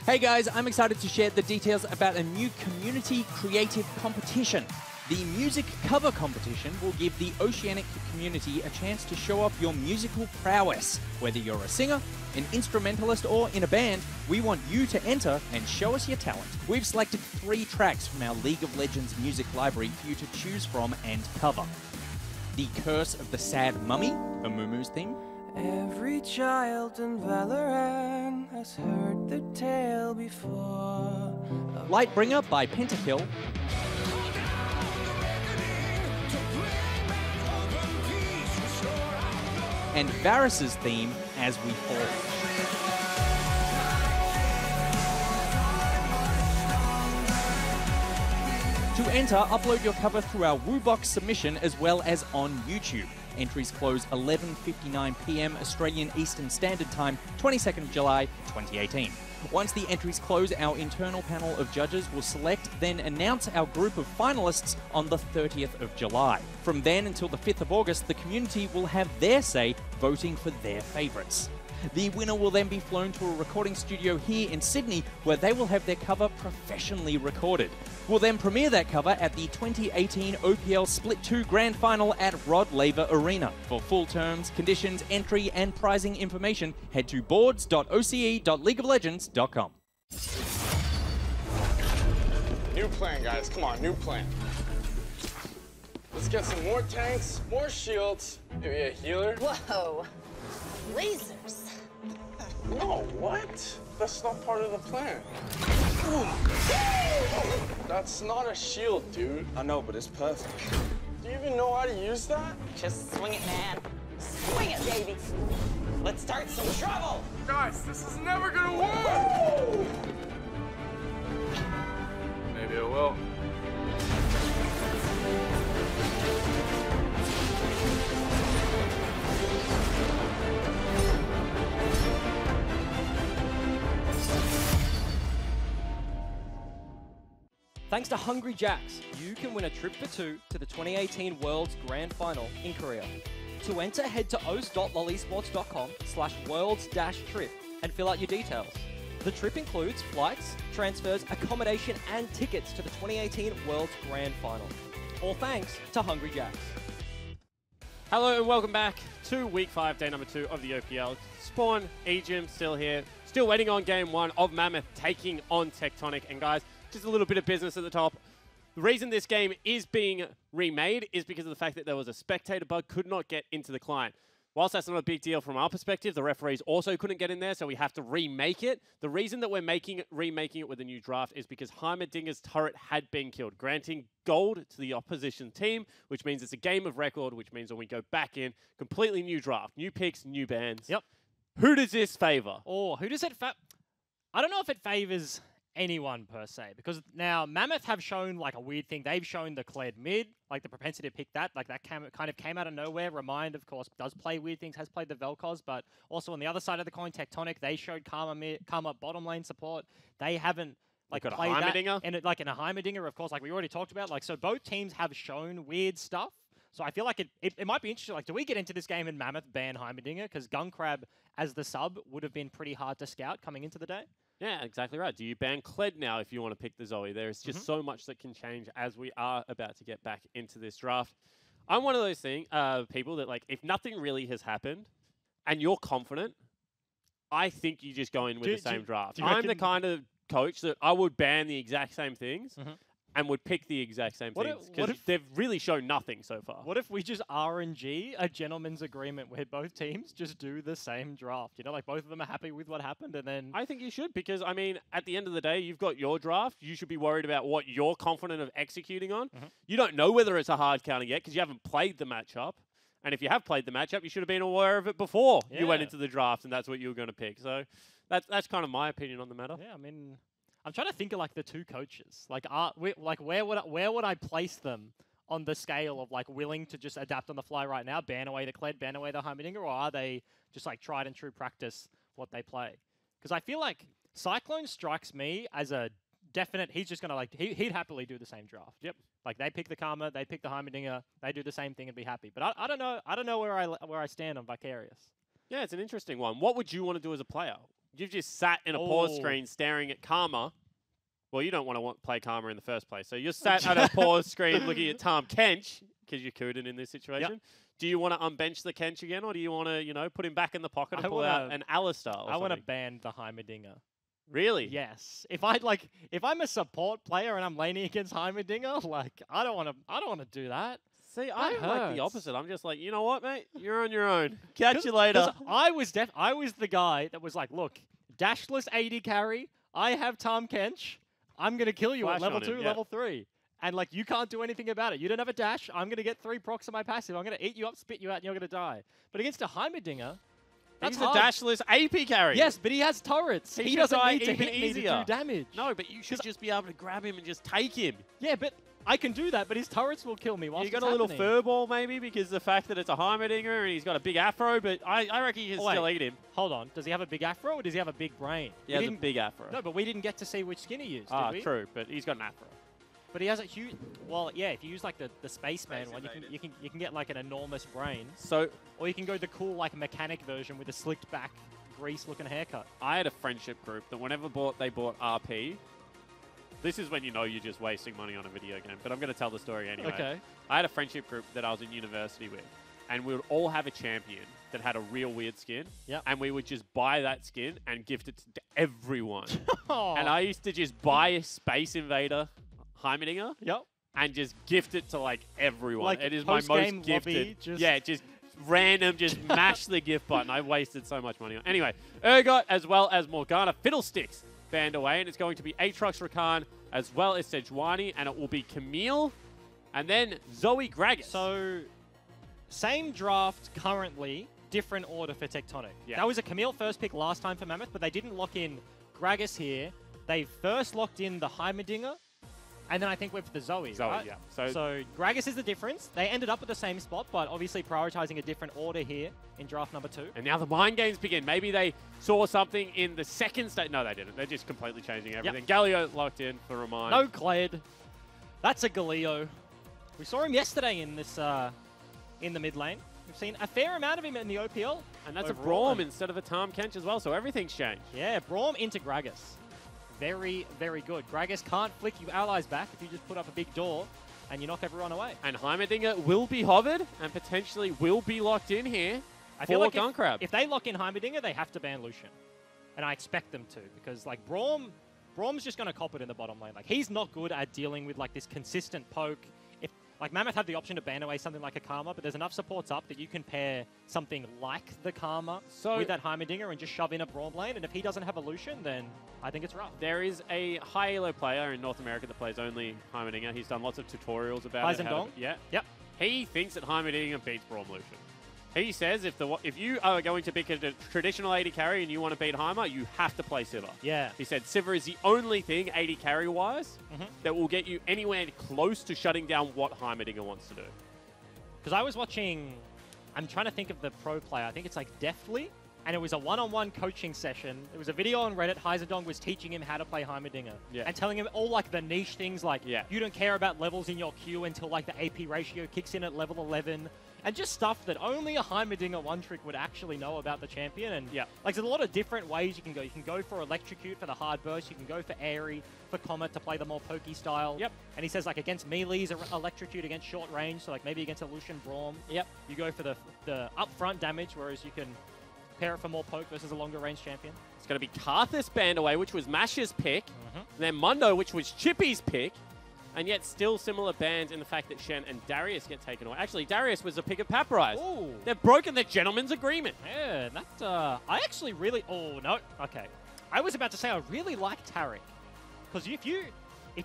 Hey guys, I'm excited to share the details about a new community creative competition. The music cover competition will give the Oceanic community a chance to show off your musical prowess. Whether you're a singer, an instrumentalist, or in a band, we want you to enter and show us your talent. We've selected 3 tracks from our League of Legends music library for you to choose from and cover. The Curse of the Sad Mummy, Amumu's theme. Every child in Valorant has heard the tale before. Lightbringer by Pentakill. And Varus's theme, As We Fall. To enter, upload your cover through our WooBox submission as well as on YouTube. Entries close 11:59 PM Australian Eastern Standard Time, 22nd of July, 2018. Once the entries close, our internal panel of judges will select, then announce our group of finalists on the 30th of July. From then until the 5th of August, the community will have their say, voting for their favourites. The winner will then be flown to a recording studio here in Sydney, where they will have their cover professionally recorded. We'll then premiere that cover at the 2018 OPL Split 2 Grand Final at Rod Laver Arena. For full terms, conditions, entry, and pricing information, head to boards.oce.leagueoflegends.com. New plan, guys. Come on, new plan. Let's get some more tanks, more shields, maybe a healer. Whoa. Lasers. No, what? That's not part of the plan. That's not a shield, dude. I know, but it's perfect. Do you even know how to use that? Just swing it, man. Swing it, baby. Let's start some trouble. Guys, this is never gonna work. Maybe it will. Thanks to Hungry Jacks, you can win a trip for two to the 2018 World's Grand Final in Korea. To enter, head to os.lolesports.com/worlds-trip and fill out your details. The trip includes flights, transfers, accommodation, and tickets to the 2018 World's Grand Final. All thanks to Hungry Jacks. Hello and welcome back to Week 5, Day number 2 of the OPL. Spawn, Ejim still here. Still waiting on Game 1 of Mammoth taking on Tectonic. And guys, just a little bit of business at the top. The reason this game is being remade is because of the fact that there was a spectator bug, could not get into the client. Whilst that's not a big deal from our perspective, the referees also couldn't get in there, so we have to remake it. The reason that we're remaking it with a new draft is because Heimerdinger's turret had been killed, granting gold to the opposition team, which means it's a game of record, which means when we go back in, completely new draft, new picks, new bans. Yep. Who does this favor? Oh, who does it I don't know if it favors anyone per se, because now Mammoth have shown like a weird thing. They've shown the Kled mid, like the propensity to pick that, like that kind of came out of nowhere. Remind, of course, does play weird things, has played the Vel'Koz, but also on the other side of the coin, Tectonic, they showed Karma bottom lane support. They haven't like played that in a Heimerdinger, of course, like we already talked about. Like, so both teams have shown weird stuff. So I feel like it might be interesting. Like, do we get into this game and Mammoth ban Heimerdinger? Because Gunkrab as the sub would have been pretty hard to scout coming into the day. Yeah, exactly right. Do you ban Kled now if you want to pick the Zoe? There's just so much that can change as we are about to get back into this draft. I'm one of those people that, like, if nothing really has happened and you're confident, I think you just go in with the same draft. I'm the kind of coach that I would ban the exact same things and would pick the exact same things because they've really shown nothing so far. What if we just RNG a gentleman's agreement where both teams just do the same draft? You know, like both of them are happy with what happened and then... I think you should because, I mean, at the end of the day, you've got your draft. You should be worried about what you're confident of executing on. You don't know whether it's a hard counter yet because you haven't played the matchup. And if you have played the matchup, you should have been aware of it before you went into the draft and that's what you were going to pick. So that's kind of my opinion on the matter. Yeah, I mean... I'm trying to think of like the two coaches. Like, where would I place them on the scale of like willing to just adapt on the fly right now, ban away the Kled, ban away the Heimerdinger, or are they just like tried and true practice what they play? Because I feel like Cyclone strikes me as a definite. He's just gonna like he'd happily do the same draft. Yep. Like they pick the Karma, they pick the Heimerdinger, they do the same thing and be happy. But I don't know. I don't know where I stand on Vicarious. Yeah, it's an interesting one. What would you want to do as a player? You've just sat in a pause screen staring at Karma. Well, you don't want to play Karma in the first place. So you're sat at a pause screen looking at Tahm Kench, because you're Kuden in this situation. Yep. Do you want to unbench the Kench again, or do you want to, you know, put him back in the pocket and pull out an Alistar or I want to ban the Heimerdinger. Really? Yes. If I'm a support player and I'm laning against Heimerdinger, like I don't want to do that. See, I like the opposite. I'm just like, you know what, mate? You're on your own. Catch you later. I was the guy that was like, look, dashless AD carry. I have Tahm Kench. I'm going to kill you at level 2, level 3. And, like, you can't do anything about it. You don't have a dash. I'm going to get 3 procs on my passive. I'm going to eat you up, spit you out, and you're going to die. But against a Heimerdinger, that's a dashless AP carry. Yes, but he has turrets. He doesn't need to hit me to do damage. No, but you should just be able to grab him and just take him. Yeah, but I can do that, but his turrets will kill me whilst You got it's a little happening. fur ball maybe because the fact that it's a Heimerdinger and he's got a big afro, but I reckon you can Wait, still eat him. Hold on. Does he have a big afro or does he have a big brain? He has a big afro. No, but we didn't get to see which skin he used, did we? True, but he's got an afro. But he has a huge... Well, yeah, if you use like the Spaceman one, you can get like an enormous brain. So, or you can go the cool like mechanic version with a slicked back, grease-looking haircut. I had a friendship group that whenever they bought RP, this is when you know you're just wasting money on a video game, but I'm going to tell the story anyway. Okay. I had a friendship group that I was in university with, and we would all have a champion that had a real weird skin, and we would just buy that skin and gift it to everyone. And I used to just buy a Space Invader Heimerdinger and just gift it to, like, everyone. Like it is my most post-game gifted. lobby, just- Yeah, just random, just mash the gift button. I wasted so much money on. Anyway, Urgot as well as Morgana Fiddlesticks banned away, and it's going to be Aatrox Rakan as well as Sejuani, and it will be Camille and then Zoe Gragas. So, same draft currently, different order for Tectonic. Yeah. That was a Camille first pick last time for Mammoth, but they didn't lock in Gragas here. They first locked in the Heimerdinger, and then I think went for the Zoe, right? Yeah. So Gragas is the difference. They ended up at the same spot, but obviously prioritizing a different order here in draft number 2. And now the mind games begin. Maybe they saw something in the second stage. No, they didn't. They're just completely changing everything. Galio locked in for Remind. No Kled. That's a Galio. We saw him yesterday in this in the mid lane. We've seen a fair amount of him in the OPL. And that's overall. a Braum instead of a Tahm Kench as well, so everything's changed. Yeah, Braum into Gragas. Very, very good. Gragas can't flick you allies back if you just put up a big door and you knock everyone away. And Heimerdinger will be hovered and potentially will be locked in here I feel like Gunkrab. if they lock in Heimerdinger, they have to ban Lucian. And I expect them to, because like Braum's just going to cop it in the bottom lane. Like, he's not good at dealing with like this consistent poke. If like Mammoth had the option to ban away something like a Karma, but there's enough supports up that you can pair something like the Karma with that Heimerdinger and just shove in a Braum lane. And if he doesn't have a Lucian, then I think it's rough. There is a high elo player in North America that plays only Heimerdinger. He's done lots of tutorials about it. Heisendong? Yeah. Yep. He thinks that Heimerdinger beats Braum Lucian. He says if you are going to pick a traditional 80 carry and you want to beat Heimer, you have to play Sivir. Yeah. He said Sivir is the only thing 80 carry-wise that will get you anywhere close to shutting down what Heimerdinger wants to do. Because I was watching, I'm trying to think of the pro player. I think it's like Deftly, and it was a one-on-one coaching session. It was a video on Reddit. Heisendong was teaching him how to play Heimerdinger and telling him all like the niche things like you don't care about levels in your queue until like the AP ratio kicks in at level 11. And just stuff that only a Heimerdinger one-trick would actually know about the champion. And like, there's a lot of different ways you can go. You can go for Electrocute for the hard burst. You can go for Airy for Comet to play the more pokey style. And he says, like, against melees, Electrocute against short range. So, like, maybe against a Lucian Braum. You go for the upfront damage, whereas you can pair it for more poke versus a longer range champion. It's going to be Karthus banned away, which was Mash's pick. Then Mundo, which was Chippy's pick. And yet still similar bans in the fact that Shen and Darius get taken away. Actually, Darius was a pick of Paprise. Ooh. They've broken the gentleman's agreement. Yeah, that, I actually really... Oh, no. Okay. I was about to say I really like Taric. Because if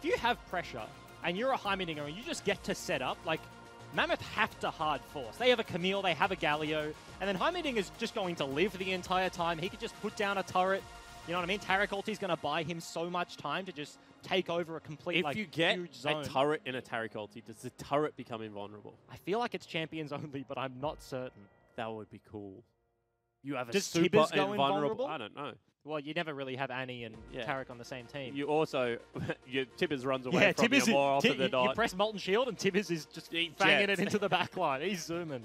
you have pressure and you're a Heimerdinger and you just get to set up, like, Mammoth have to hard force. They have a Camille, they have a Galio, and then Heimerdinger's just going to live the entire time. He could just put down a turret. You know what I mean? Taric ulti's going to buy him so much time to just take over a complete, If you get huge zone. a turret in a Taric ulti, does the turret become invulnerable? I feel like it's champions only, but I'm not certain. That would be cool. You have a Does super Tibbers go invulnerable. invulnerable? I don't know. Well, you never really have Annie and Taric on the same team. You also, Tibbers runs away from you more often than not. You press Molten Shield and Tibbers is just banging it into the back line. He's zooming.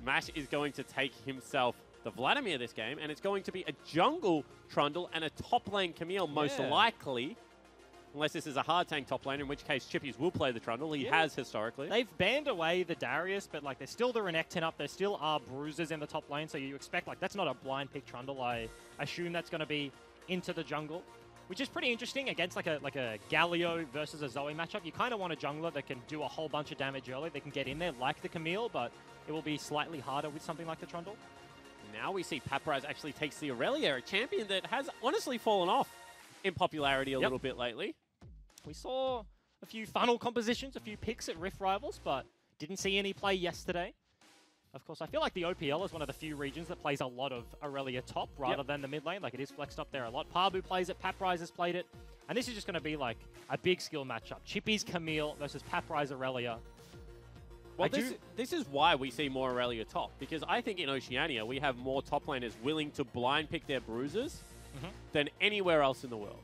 Mash is going to take himself the Vladimir this game, and it's going to be a jungle Trundle and a top lane Camille, most likely. Unless this is a hard tank top lane, in which case Chippies will play the Trundle. He has historically. They've banned away the Darius, but like there's still the Renekton up. There still are bruisers in the top lane, so you expect like that's not a blind pick Trundle. I assume that's going to be into the jungle, which is pretty interesting against like a Galio versus a Zoe matchup. You kind of want a jungler that can do a whole bunch of damage early. They can get in there like the Camille, but it will be slightly harder with something like the Trundle. Now we see Paprise actually takes the Aurelia, a champion that has honestly fallen off in popularity a little bit lately. We saw a few funnel compositions, a few picks at Rift Rivals, but didn't see any play yesterday. Of course, I feel like the OPL is one of the few regions that plays a lot of Aurelia top rather than the mid lane. Like, it is flexed up there a lot. Parbu plays it, Paprise has played it, And this is just going to be like a big skill matchup. Chippy's Camille versus Paprise Aurelia. Well, this is why we see more Aurelia top, because I think in Oceania we have more top laners willing to blind pick their bruisers than anywhere else in the world.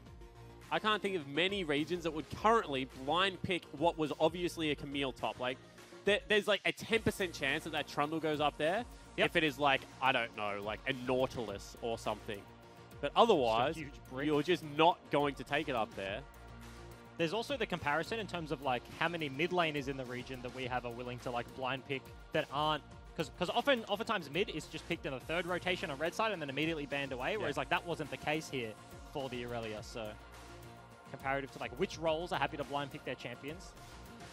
I can't think of many regions that would currently blind pick what was obviously a Camille top. Like, there's like a 10% chance that Trundle goes up there if it is like, I don't know, like a Nautilus or something. But otherwise, you're just not going to take it up there. There's also the comparison in terms of like how many mid laners in the region that we have are willing to like blind pick that aren't, because oftentimes mid is just picked in the third rotation on red side and then immediately banned away, whereas like that wasn't the case here for the Aurelia. So comparative to like which roles are happy to blind pick their champions,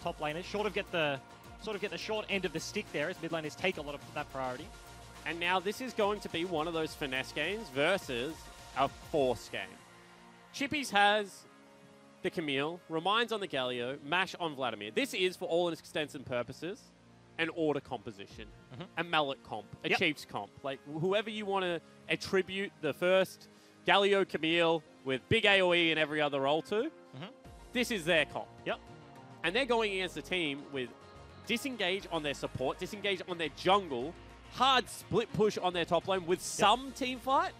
top laners sort of get the short end of the stick there as mid laners take a lot of that priority. And now this is going to be one of those finesse games versus a force game. Chippies has the Camille, Reminds on the Galio, Mash on Vladimir. This is, for all intents and purposes, an order composition, a Mallet comp, a Chiefs comp. Like, whoever you want to attribute the first Galio Camille with big AoE and every other role to, this is their comp. And they're going against a team with disengage on their support, disengage on their jungle, hard split push on their top lane with some team fight,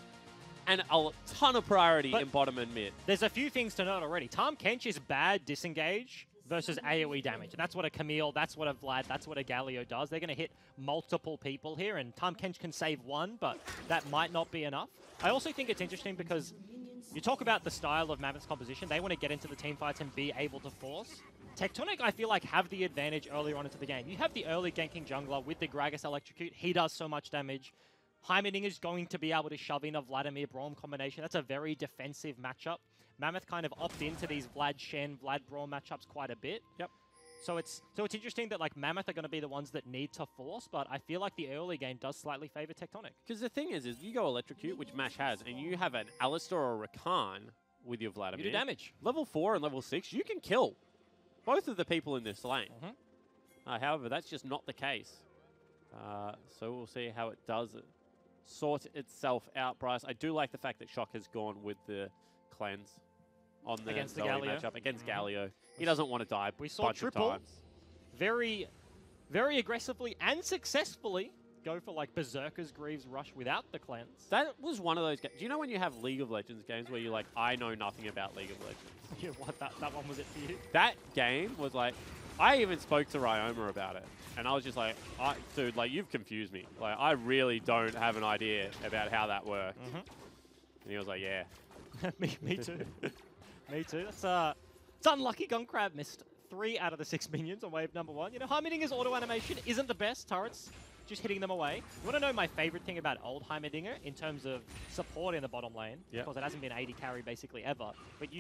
and a ton of priority in bottom and mid. There's a few things to note already. Tahm Kench is bad disengage versus AoE damage. And that's what a Camille, that's what a Vlad, that's what a Galio does. They're going to hit multiple people here, and Tahm Kench can save one, but that might not be enough. I also think it's interesting because you talk about the style of Mammoth's composition. They want to get into the team fights and be able to force. Tectonic, I feel like, have the advantage earlier on into the game. You have the early ganking jungler with the Gragas Electrocute. He does so much damage. Heimerdinger is going to be able to shove in a Vladimir Braum combination. That's a very defensive matchup. Mammoth kind of opt into these Vlad Shen, Vlad Braum matchups quite a bit. So it's interesting that like Mammoth are going to be the ones that need to force, but I feel like the early game does slightly favor Tectonic. Because the thing is you go Electrocute, which Mash has, and you have an Alistar or a Rakan with your Vladimir. You do damage. Level 4 and level 6, you can kill both of the people in this lane. However, that's just not the case. So we'll see how it does sort itself out, Bryce. I do like the fact that Shock has gone with the cleanse on the against the Zoe Galio matchup against Galio. He doesn't want to die. We saw Triple very, very aggressively and successfully go for like Berserker's Greaves Rush without the cleanse. That was one of those games. Do you know when you have League of Legends games where you're like, I know nothing about League of Legends? Yeah, what, that one was it for you? That game was like, I even spoke to Ryoma about it. And I was just like, dude, like, you've confused me. Like, I really don't have an idea about how that worked. And he was like, yeah. me too. Me too. It's unlucky. Guncrab missed 3 out of the 6 minions on wave number 1. You know, Heimerdinger's auto animation isn't the best. Turrets just hitting them away. You want to know my favorite thing about old Heimerdinger in terms of support in the bottom lane? Because it hasn't been 80 carry basically ever. But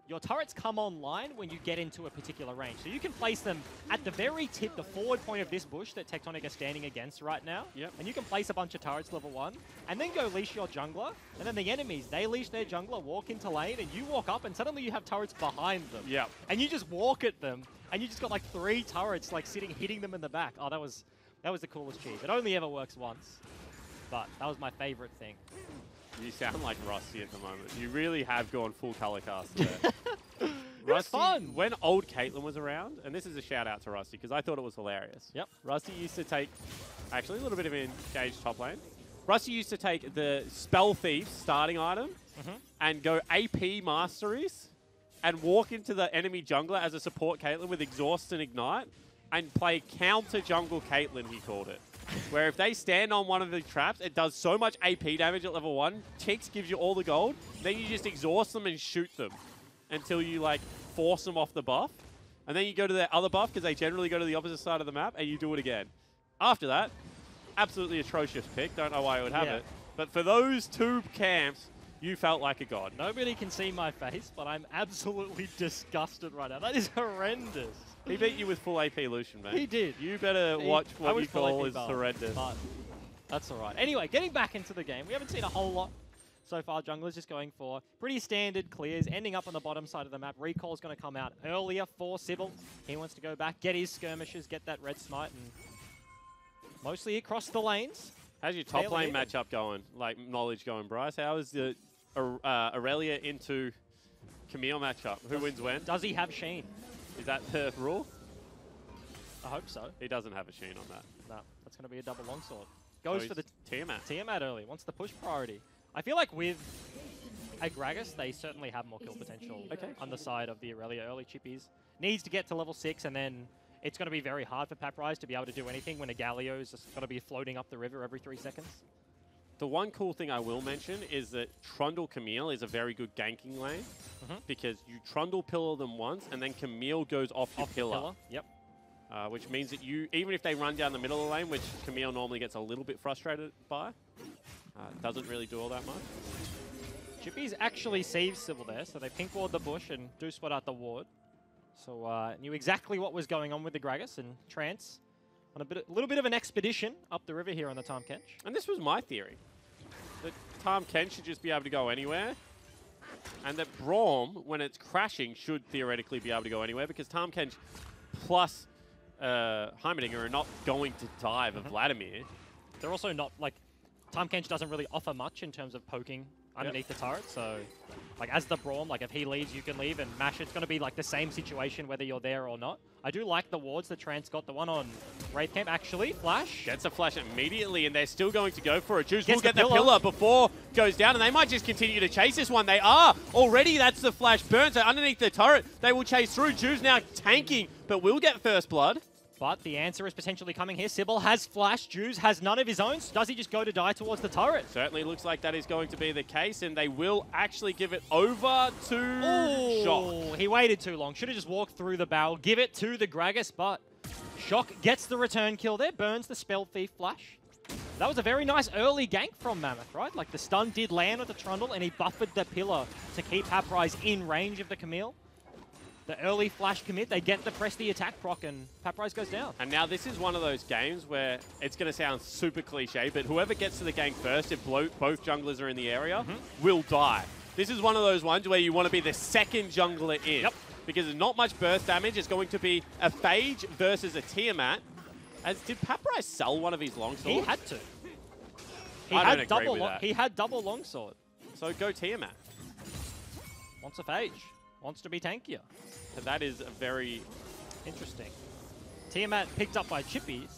your turrets come online when you get into a particular range. So you can place them at the very tip, the forward point of this bush that Tectonic are standing against right now. And you can place a bunch of turrets level 1, and then go leash your jungler. And then the enemies, they leash their jungler, walk into lane, and you walk up, and suddenly you have turrets behind them. And you just walk at them, and you just got like 3 turrets like sitting, hitting them in the back. Oh, that was the coolest cheese. It only ever works once, but that was my favorite thing. You sound like Rusty at the moment. You really have gone full color cast there. Rusty, fun. When old Caitlyn was around, and this is a shout out to Rusty because I thought it was hilarious. Rusty used to take, actually a little bit of an engaged top lane. Rusty used to take the Spell Thief starting item and go AP Masteries and walk into the enemy jungler as a support Caitlyn with Exhaust and Ignite and play counter jungle Caitlyn, he called it. Where if they stand on one of the traps, it does so much AP damage at level 1. Tix gives you all the gold. Then you just exhaust them and shoot them until you like force them off the buff. And then you go to their other buff because they generally go to the opposite side of the map and you do it again. After that, absolutely atrocious pick. Don't know why I would have it. But for those 2 camps, you felt like a god. Nobody can see my face, but I'm absolutely disgusted right now. That is horrendous. He beat you with full AP Lucian, man. He did. You better watch what you call is horrendous. But that's all right. Anyway, getting back into the game. We haven't seen a whole lot so far. Junglers just going for pretty standard clears, ending up on the bottom side of the map. Recall's going to come out earlier for Sybil. He wants to go back, get his skirmishes, get that red smite, and mostly across the lanes. How's your top lane matchup going? Like, knowledge going, Bryce? How is the Aurelia into Camille matchup. Who wins when? Does he have Sheen? Is that the rule? I hope so. He doesn't have a Sheen on that. No, that's going to be a double longsword. Goes Oh, for the Tiamat. Tiamat early. Wants the push priority. I feel like with a Gragas, they certainly have more kill potential on the side of the Aurelia early chippies. Needs to get to level 6, and then it's going to be very hard for Paprise to be able to do anything when a Galio's just going to be floating up the river every 3 seconds. The one cool thing I will mention is that Trundle Camille is a very good ganking lane because you Trundle pillar them once, and then Camille goes off your pillar. Yep. Which means that you, even if they run down the middle of the lane, which Camille normally gets a little bit frustrated by, doesn't really do all that much. Chippies actually saved Sybil there, so they pink ward the bush and do spot out the ward. So knew exactly what was going on with the Gragas, and Trance on a little bit of an expedition up the river here on the Tahm Kench. And this was my theory, that Tahm Kench should just be able to go anywhere, and that Braum, when it's crashing, should theoretically be able to go anywhere, because Tahm Kench plus Heimerdinger are not going to dive of Vladimir. They're also not, like, Tahm Kench doesn't really offer much in terms of poking underneath the turret, so like as the Braum, like if he leaves, you can leave, and Mash, it's going to be like the same situation whether you're there or not. I do like the wards that Trance got. The one on Wraith Camp, actually, flash. Gets a flash immediately, and they're still going to go for it. Juice will get the pillar before goes down, and they might just continue to chase this one. They are already. That's the flash burn, so underneath the turret, they will chase through. Juice now tanking, but will get first blood. But the answer is potentially coming here. Sybil has flash. Juice has none of his own. Does he just go to die towards the turret? Certainly looks like that is going to be the case, and they will actually give it over to Shock. He waited too long. Should have just walked through the barrel. Give it to the Gragas, but Shock gets the return kill there. Burns the Spell Thief flash. That was a very nice early gank from Mammoth, right? Like the stun did land with the Trundle, and he buffered the pillar to keep Paprise in range of the Camille. The early flash commit, they get the press the attack proc, and Paprise goes down. And now this is one of those games where it's going to sound super cliche, but whoever gets to the gank first, if both junglers are in the area, will die. This is one of those ones where you want to be the second jungler in. Because there's not much burst damage. It's going to be a Phage versus a Tiamat. Did Paprise sell one of his longswords? He had to. He had double longsword. So go Tiamat. Wants a Phage. Wants to be tankier. So that is a very interesting. Tiamat picked up by Chippies.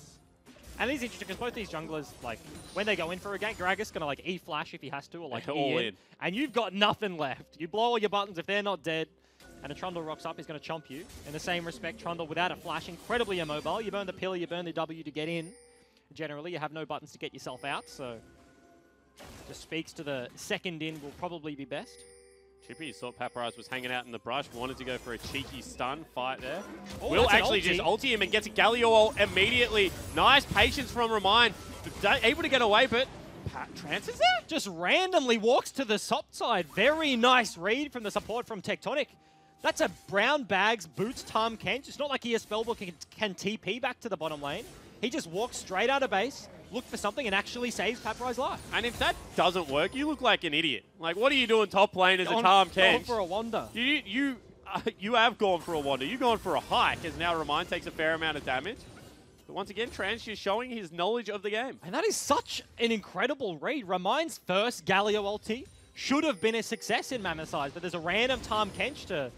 And it is interesting because both these junglers, like, when they go in for a gank, Gragas going to, like, E-flash if he has to, or, like, all in. And you've got nothing left. You blow all your buttons if they're not dead, and a Trundle rocks up, he's going to chomp you. In the same respect, Trundle, without a flash, incredibly immobile. You burn the pillar, you burn the W to get in. Generally, you have no buttons to get yourself out, so just speaks to the second in will probably be best. Chippies thought Paprise was hanging out in the brush, wanted to go for a cheeky stun fight there. Oh, Will actually just ulti him and gets a Galio ult immediately. Nice patience from Remind. Able to get away, but Trance is there? Just randomly walks to the top side. Very nice read from the support from Tectonic. That's a brown bags boots Tahm Kench. It's not like he has Spellbook and can TP back to the bottom lane. He just walks straight out of base, look for something, and actually saves Paprise's life. And if that doesn't work, you look like an idiot. Like, what are you doing top lane as a Tahm Kench? Going for a wander. You have gone for a wander. You've gone for a hike, as now Remind takes a fair amount of damage. But once again, Trance just showing his knowledge of the game. And that is such an incredible read. Remind's first Galio ulti should have been a success in Mammoth side, but there's a random Tahm Kench to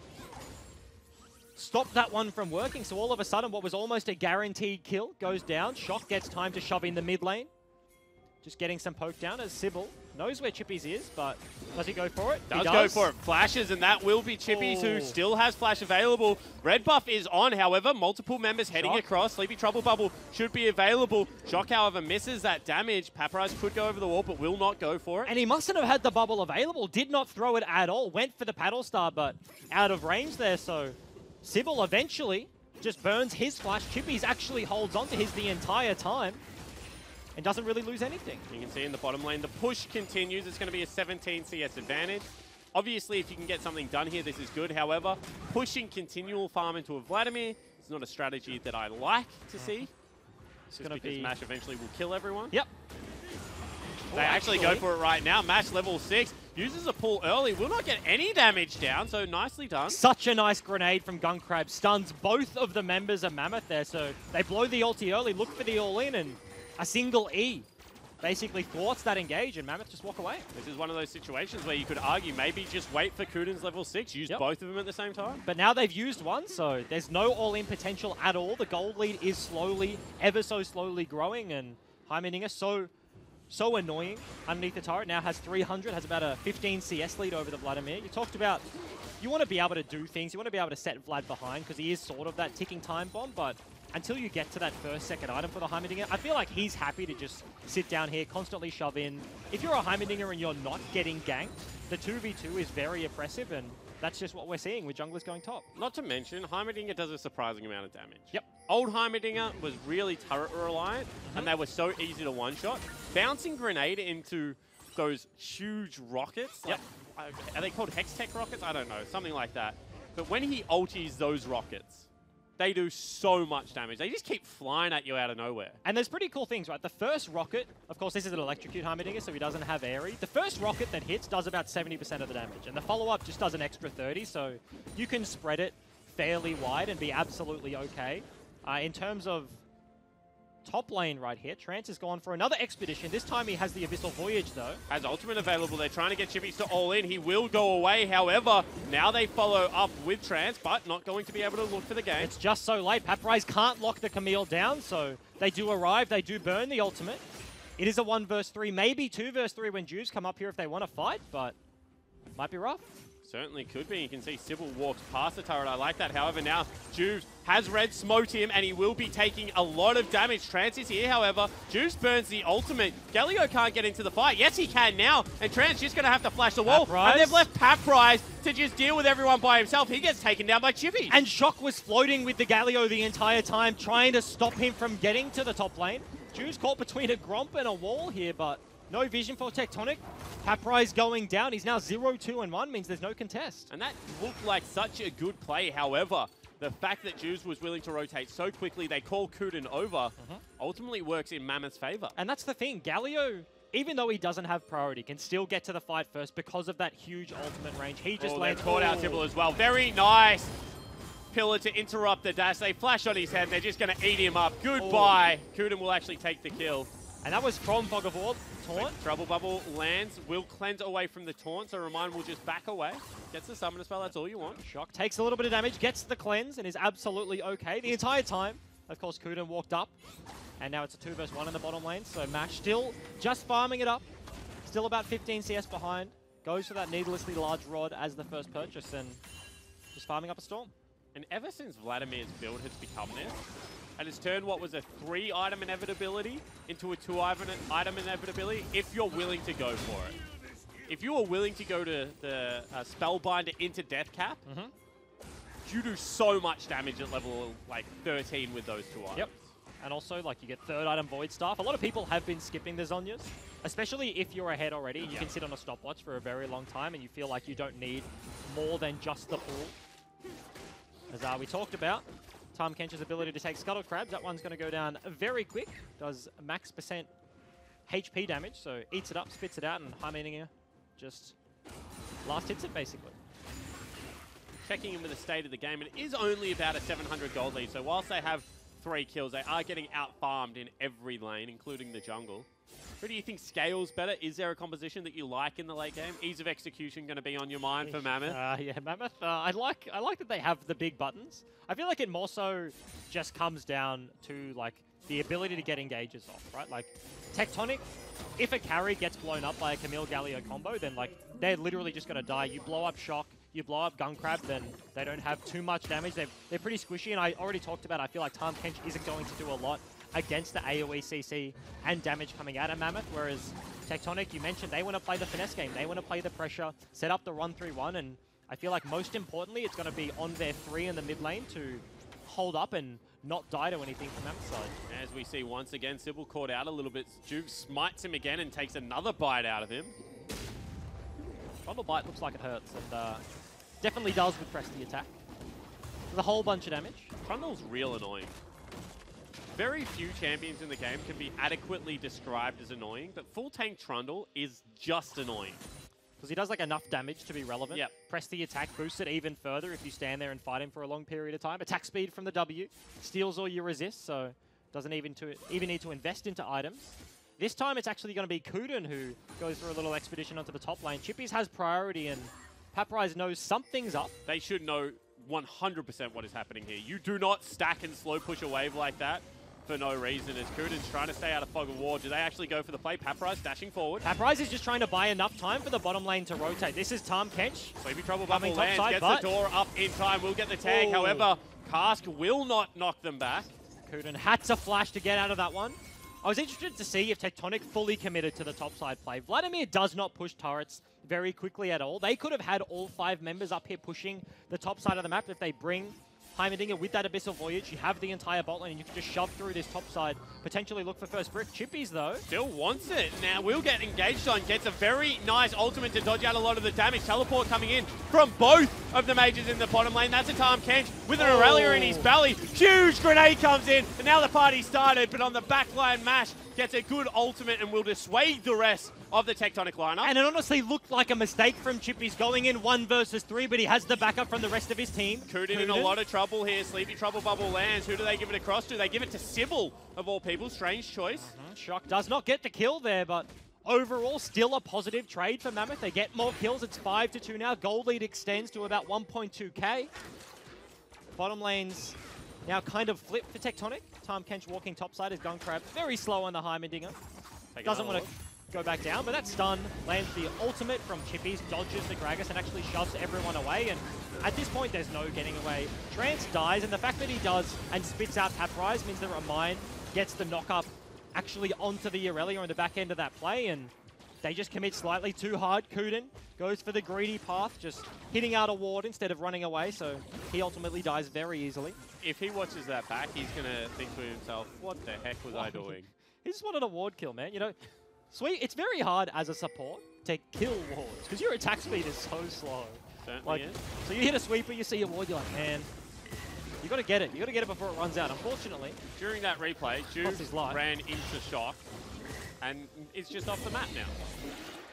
stop that one from working. So all of a sudden, what was almost a guaranteed kill goes down. Shock gets time to shove in the mid lane. Just getting some poke down as Sybil knows where Chippies is, but does he go for it? Does go for it. Flashes, and that will be Chippies, who still has flash available. Red buff is on, however. Multiple members heading across. Sleepy Trouble Bubble should be available. Shock, however, misses that damage. Paprise could go over the wall, but will not go for it. And he mustn't have had the bubble available. Did not throw it at all. Went for the paddle star, but out of range there, so Sybil eventually just burns his flash. Chippies actually holds on to his the entire time and doesn't really lose anything. You can see in the bottom lane, the push continues. It's going to be a 17 CS advantage. Obviously, if you can get something done here, this is good. However, pushing continual farm into a Vladimir is not a strategy that I like to see. It's just because Mash eventually will kill everyone. Yep. They actually go for it right now. Mash level 6. Uses a pull early. Will not get any damage down, so nicely done. Such a nice grenade from Gunkrab. Stuns both of the members of Mammoth there, so they blow the ulti early, look for the all-in, and a single E basically thwarts that engage, and Mammoth just walk away. This is one of those situations where you could argue maybe just wait for Kuden's level 6, use both of them at the same time. But now they've used one, so there's no all-in potential at all. The gold lead is slowly, ever so slowly growing, and Heimerdinger so annoying underneath the turret. Now has 300, has about a 15 CS lead over the Vladimir. You talked about you want to be able to do things, you want to be able to set Vlad behind because he is sort of that ticking time bomb, but until you get to that first, second item for the Heimerdinger, I feel like he's happy to just sit down here, constantly shove in. If you're a Heimerdinger and you're not getting ganked, the 2v2 is very oppressive, and that's just what we're seeing with junglers going top. Not to mention, Heimerdinger does a surprising amount of damage. Yep. Old Heimerdinger was really turret reliant, and they were so easy to one-shot. Bouncing grenade into those huge rockets, like, are they called Hextech rockets? I don't know, something like that. But when he ultis those rockets, they do so much damage. They just keep flying at you out of nowhere. And there's pretty cool things, right? The first rocket, of course, this is an electrocute Heimerdinger, so he doesn't have airy. The first rocket that hits does about 70% of the damage, and the follow-up just does an extra 30, so you can spread it fairly wide and be absolutely okay. In terms of top lane right here, Trance has gone for another expedition. This time he has the Abyssal Voyage, though. Has ultimate available. They're trying to get Chippies to all in. He will go away. However, now they follow up with Trance, but not going to be able to look for the game. It's just so late. Paprise can't lock the Camille down, so they do arrive. They do burn the ultimate. It is a 1 versus 3, maybe 2 versus 3 when Jews come up here if they want to fight, but might be rough. Certainly could be. You can see Sybil walks past the turret. I like that. However, now Juice has red smote him, and he will be taking a lot of damage. Trance is here, however. Juice burns the ultimate. Galio can't get into the fight. Yes, he can now. And Trance just going to have to flash the wall. Paprise. And they've left Paprise to just deal with everyone by himself. He gets taken down by Chippy. And Shock was floating with the Galio the entire time, trying to stop him from getting to the top lane. Juice caught between a Gromp and a wall here, but no vision for Tectonic. Paprise going down. He's now 0-2-1, means there's no contest. And that looked like such a good play. However, the fact that Juice was willing to rotate so quickly, they call Kuden over, ultimately works in Mammoth's favor. And that's the thing. Galio, even though he doesn't have priority, can still get to the fight first because of that huge ultimate range. He just lands. Caught out Sybil as well. Very nice. Pillar to interrupt the dash. They flash on his head. They're just going to eat him up. Goodbye. Kuden will actually take the kill. And that was from Fog of War. Taunt. Trouble Bubble lands, will cleanse away from the taunt, so Remind will just back away. Gets the summon spell, that's all you want. Shock takes a little bit of damage, gets the cleanse, and is absolutely okay. The entire time, of course, Kuden walked up, and now it's a 2 versus 1 in the bottom lane, so Mash still just farming it up, still about 15 CS behind, goes for that needlessly large rod as the first purchase, and just farming up a Storm. And ever since Vladimir's build has become this, and it's turned what was a 3-item inevitability into a 2-item inevitability if you're willing to go for it. If you are willing to go to the Spellbinder into Death Cap, you do so much damage at level like 13 with those 2 items. Yep. And also, like, you get 3rd item Void Staff. A lot of people have been skipping the Zhonyas, especially if you're ahead already. You can sit on a stopwatch for a very long time and you feel like you don't need more than just the pool. As we talked about, Tahm Kench's ability to take Scuttle Crabs, that one's going to go down very quick. Does max % HP damage, so eats it up, spits it out, and Heimerdinger just last hits it, basically. Checking in with the state of the game, it is only about a 700 gold lead, so whilst they have 3 kills, they are getting out-farmed in every lane, including the jungle. Who do you think scales better? Is there a composition that you like in the late game? Ease of execution going to be on your mind for Mammoth? Yeah, Mammoth. I like that they have the big buttons. I feel like it more so just comes down to like the ability to get engages off, right? Like Tectonic, if a carry gets blown up by a Camille Galio combo, then like they're literally just going to die. You blow up Shock, you blow up Gun Crab, then they don't have too much damage. They're pretty squishy, and I already talked about, I feel like Tahm Kench isn't going to do a lot against the AoE CC and damage coming out of Mammoth, whereas Tectonic, you mentioned, they want to play the finesse game. They want to play the pressure, set up the 1-3-1, and I feel like most importantly, it's going to be on their 3 in the mid lane to hold up and not die to anything from Mammoth's side. As we see once again, Sybil caught out a little bit. Juke smites him again and takes another bite out of him. Rumble Bite looks like it hurts, and definitely does with press the attack. There's a whole bunch of damage. Trundle's real annoying. Very few champions in the game can be adequately described as annoying, but full tank Trundle is just annoying. Because he does like enough damage to be relevant. Yep. Press the attack, boost it even further if you stand there and fight him for a long period of time. Attack speed from the W, steals all your resist, so doesn't even need to invest into items. This time it's actually going to be Kuden who goes for a little expedition onto the top lane. Chippies has priority and Paprise knows something's up. They should know 100% what is happening here. You do not stack and slow push a wave like that for no reason, as Kuden's trying to stay out of fog of war. Do they actually go for the play? Paprise dashing forward. Paprise is just trying to buy enough time for the bottom lane to rotate. This is Tom Kench. Sleepy Trouble Bubble lands, topside, gets the door up in time, will get the tag. Ooh. However, Cask will not knock them back. Kuden had to flash to get out of that one. I was interested to see if Tectonic fully committed to the topside play. Vladimir does not push turrets very quickly at all. They could have had all 5 members up here pushing the top side of the map. If they bring Heimerdinger with that Abyssal Voyage, you have the entire bot lane and you can just shove through this top side, potentially look for first brick. Chippies, though, still wants it. Now will get engaged on, gets a very nice ultimate to dodge out a lot of the damage. Teleport coming in from both of the mages in the bottom lane. That's a Tom Kench with an Aurelia in his belly. Huge grenade comes in, and now the party started, but on the backline Mash gets a good ultimate and will dissuade the rest of the Tectonic lineup. And it honestly looked like a mistake from Chippies going in 1 versus 3, but he has the backup from the rest of his team. Kuden in a lot of trouble here. Sleepy Trouble Bubble lands. Who do they give it across to? They give it to Sybil, of all people. Strange choice. Shock does not get the kill there, but overall still a positive trade for Mammoth. They get more kills. It's 5-2 now. Gold lead extends to about 1.2k. Bottom lane's now kind of flipped for Tectonic. Tom Kench walking topside as Gunkrab very slow on the Heimerdinger. Doesn't want to go back down, but that stun lands the ultimate from Chippies, dodges the Gragas, and actually shoves everyone away. And at this point, there's no getting away. Trance dies, and the fact that he does and spits out Paprise means that Remind gets the knock-up actually onto the Aurelia on the back end of that play, and they just commit slightly too hard. Kuden goes for the greedy path, just hitting out a ward instead of running away, so he ultimately dies very easily. If he watches that back, he's going to think to himself, what the heck was I doing? He just wanted a ward kill, man. You know, Sweet, it's very hard as a support to kill wards, because your attack speed is so slow. Certainly is. So you hit a sweeper, you see a ward, you're like, man, you got to get it. You got to get it before it runs out. Unfortunately, during that replay, Juve ran into Shock, and it's just off the map now.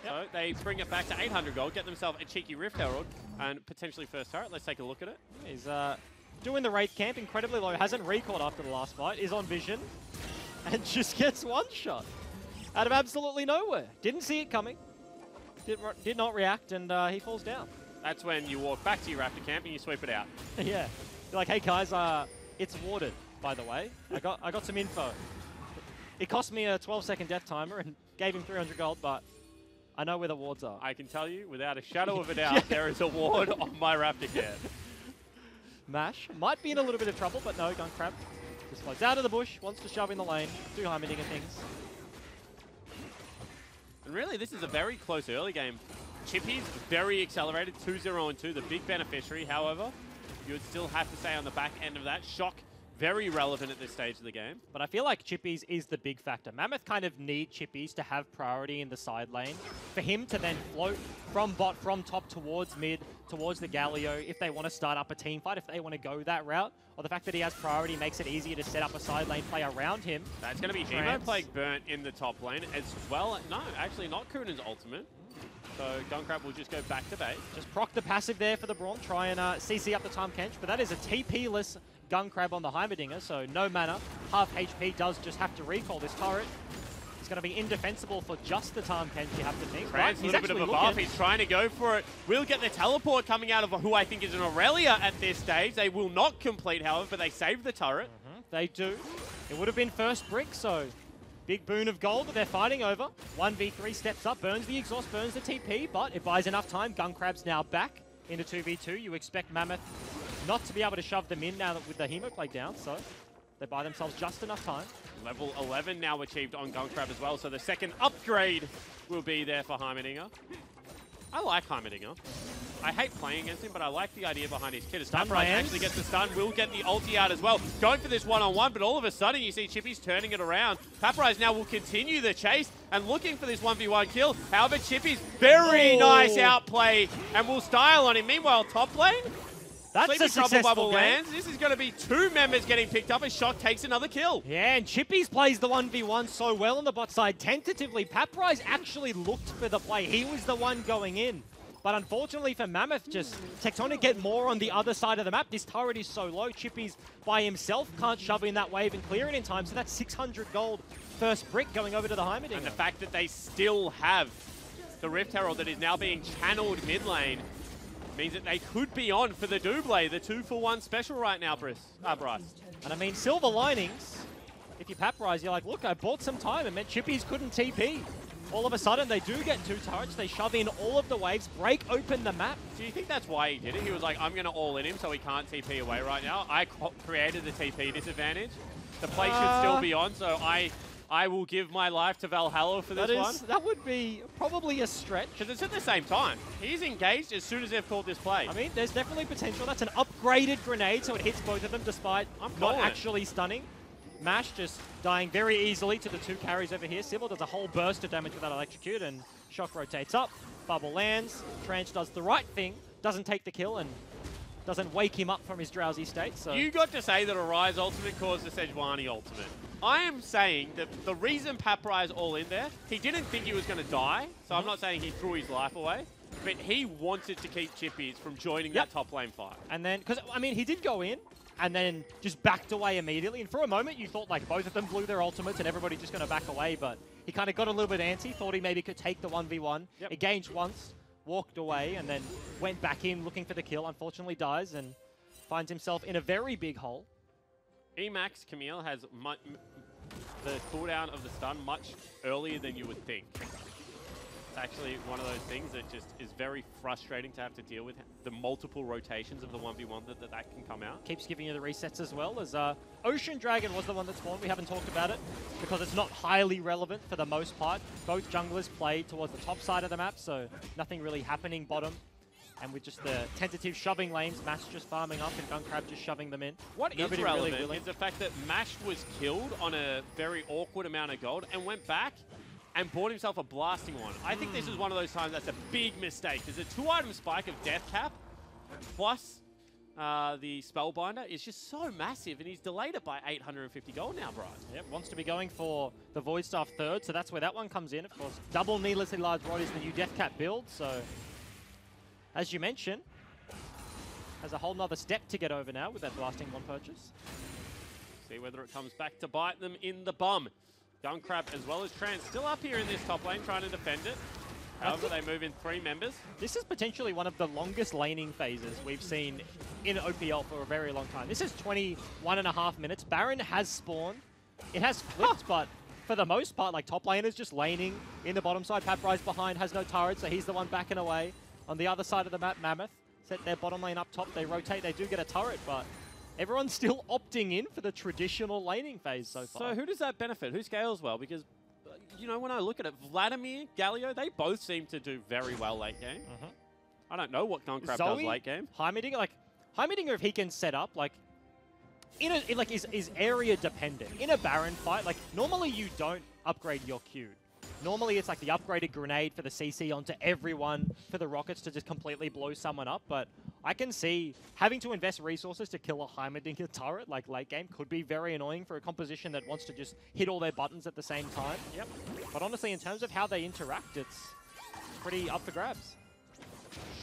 So they bring it back to 800 gold, get themselves a cheeky Rift Herald, and potentially first turret. Let's take a look at it. He's doing the Wraith Camp incredibly low, hasn't recalled after the last fight, is on vision, and just gets one shot out of absolutely nowhere. Didn't see it coming, did not react, and he falls down. That's when you walk back to your Raptor camp and you sweep it out. Yeah, you're like, hey guys, it's warded, by the way. I got some info. It cost me a 12-second death timer and gave him 300 gold, but I know where the wards are. I can tell you, without a shadow of a doubt, there is a ward on my Raptor camp. Mash might be in a little bit of trouble, but no, Gunkrab just floats out of the bush, wants to shove in the lane, do Heimerdinger things. And really, this is a very close early game. Chippies, very accelerated, 2-0 and 2, the big beneficiary. However, you would still have to say on the back end of that, Shock, very relevant at this stage of the game. But I feel like Chippies is the big factor. Mammoth kind of need Chippies to have priority in the side lane for him to then float from bot, from top towards mid, towards the Galio if they want to start up a team fight, if they want to go that route. Or the fact that he has priority makes it easier to set up a side lane play around him. That's going to be Hemo Plague burnt in the top lane as well. No, actually not Kuden's ultimate. So Gunkrab will just go back to base. Just proc the passive there for the Brawn, try and CC up the Tom Kench, but that is a TP-less Gunkrab on the Heimerdinger, so no mana. Half HP does just have to recall this turret. It's going to be indefensible for just the Tom Kench, you have to think. Trance, a little bit of a buff. He's trying to go for it. Will get the teleport coming out of who I think is an Aurelia at this stage. They will not complete, however, but they save the turret. They do. It would have been first brick, so big boon of gold that they're fighting over. 1v3 steps up, burns the exhaust, burns the TP, but it buys enough time. Gunkrab's now back into 2v2. You expect Mammoth not to be able to shove them in now with the Hemo Plague down, so they buy themselves just enough time. Level 11 now achieved on Gunkrab as well, so the second upgrade will be there for Heimerdinger. I like Heimerdinger. I hate playing against him, but I like the idea behind his kit. As Paprise actually gets the stun, will get the ulti out as well. Going for this one-on-one, but all of a sudden you see Chippies turning it around. Paprise now will continue the chase and looking for this 1v1 kill. However, Chippies, very nice outplay and will style on him. Meanwhile, top lane, that's Sleepy a successful Bubble game. lands. This is going to be 2 members getting picked up as Shock takes another kill. Yeah, and Chippies plays the 1v1 so well on the bot side. Tentatively, Paprise actually looked for the play. He was the one going in. But unfortunately for Mammoth, just Tectonic get more on the other side of the map. This turret is so low. Chippy's by himself can't shove in that wave and clear it in time. So that's 600 gold first brick going over to the Heimerdinger. And the fact that they still have the Rift Herald that is now being channeled mid lane means that they could be on for the double, the 2-for-1 special right now, Bryce. And I mean, silver linings, if you Paprise, you're like, look, I bought some time. It meant Chippies couldn't TP. All of a sudden, they do get 2 turrets. They shove in all of the waves, break open the map. Do you think that's why he did it? He was like, I'm going to all in him so he can't TP away right now. I created the TP disadvantage. The play should still be on, so I will give my life to Valhalla for this one. That would be probably a stretch. Because it's at the same time. He's engaged as soon as they've called this play. I mean, there's definitely potential. That's an upgraded grenade, so it hits both of them despite not actually stunning. Mash just dying very easily to the 2 carries over here. Sybil does a whole burst of damage with that electrocute, and Shock rotates up. Bubble lands. Tranche does the right thing, doesn't take the kill, and doesn't wake him up from his drowsy state. So you got to say that a Rise ultimate caused a Sejuani ultimate. I am saying that the reason Paprise all in there, he didn't think he was going to die, so I'm not saying he threw his life away, but he wanted to keep Chippies from joining that top lane fight. And then, because, I mean, he did go in, and then just backed away immediately. And for a moment, you thought like both of them blew their ultimates and everybody just going to back away. But he kind of got a little bit antsy, thought he maybe could take the 1v1. Engaged once, walked away, and then went back in looking for the kill. Unfortunately dies and finds himself in a very big hole. Emax Camille has the cooldown of the stun much earlier than you would think. It's actually one of those things that just is very frustrating to have to deal with, the multiple rotations of the 1v1 that can come out. Keeps giving you the resets as well, as Ocean Dragon was the one that spawned. We haven't talked about it because it's not highly relevant for the most part. Both junglers play towards the top side of the map, so nothing really happening bottom. And with just the tentative shoving lanes, Mash just farming up and Guncrab just shoving them in. What is relevant is the fact that Mash was killed on a very awkward amount of gold and went back and bought himself a blasting one. I think this is one of those times that's a big mistake. There's a 2-item spike of Death Cap, plus the Spellbinder is just so massive, and he's delayed it by 850 gold now, Bryce. Yep, wants to be going for the Void Staff third, so that's where that one comes in. Of course, double needlessly large rod is the new Death Cap build, so as you mentioned, has a whole nother step to get over now with that blasting one purchase. See whether it comes back to bite them in the bum. Guncrab as well as Trance still up here in this top lane trying to defend it. However, they move in 3 members. This is potentially one of the longest laning phases we've seen in OPL for a very long time. This is 21.5 minutes. Baron has spawned. It has flipped, but for the most part, like top laners just laning in the bottom side. Paprise behind has no turret, so he's the one backing away. On the other side of the map, Mammoth set their bottom lane up top. They rotate, they do get a turret, but everyone's still opting in for the traditional laning phase so far. So who does that benefit? Who scales well? Because, you know, when I look at it, Vladimir, Galio, they both seem to do very well late game. I don't know what Guncrab does late game. Heimerdinger, like, Heimerdinger, if he can set up, like, is area dependent. In a Baron fight, like, normally you don't upgrade your Q. Normally it's like the upgraded grenade for the CC onto everyone for the rockets to just completely blow someone up, but I can see having to invest resources to kill a Heimerdinger turret like late game could be very annoying for a composition that wants to just hit all their buttons at the same time. But honestly, in terms of how they interact, it's pretty up for grabs.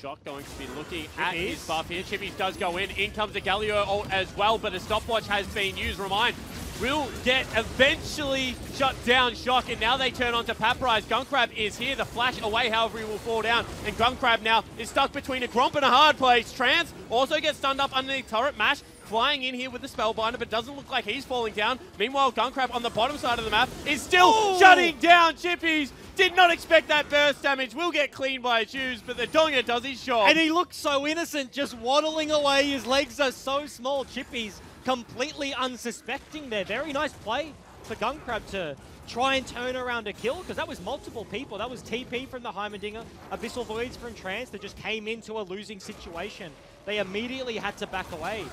Shock going to be looking at his buff here. Chippies does go in. In comes the Galio ult as well, but a stopwatch has been used. Remind will get eventually shut down Shock, and now they turn on to Paprise. Guncrab is here. The flash away, however, he will fall down. And Guncrab now is stuck between a Gromp and a hard place. Trance also gets stunned up underneath turret. Mash flying in here with the Spellbinder, but doesn't look like he's falling down. Meanwhile, Guncrab on the bottom side of the map is still shutting down Chippies. Did not expect that burst damage. Will get cleaned by his shoes, but the Donga does his job. And he looks so innocent, just waddling away. His legs are so small. Chippies completely unsuspecting there. Very nice play for Guncrab to try and turn around a kill, because that was multiple people. That was TP from the Heimerdinger, Abyssal Voids from Trance that just came into a losing situation. They immediately had to back away.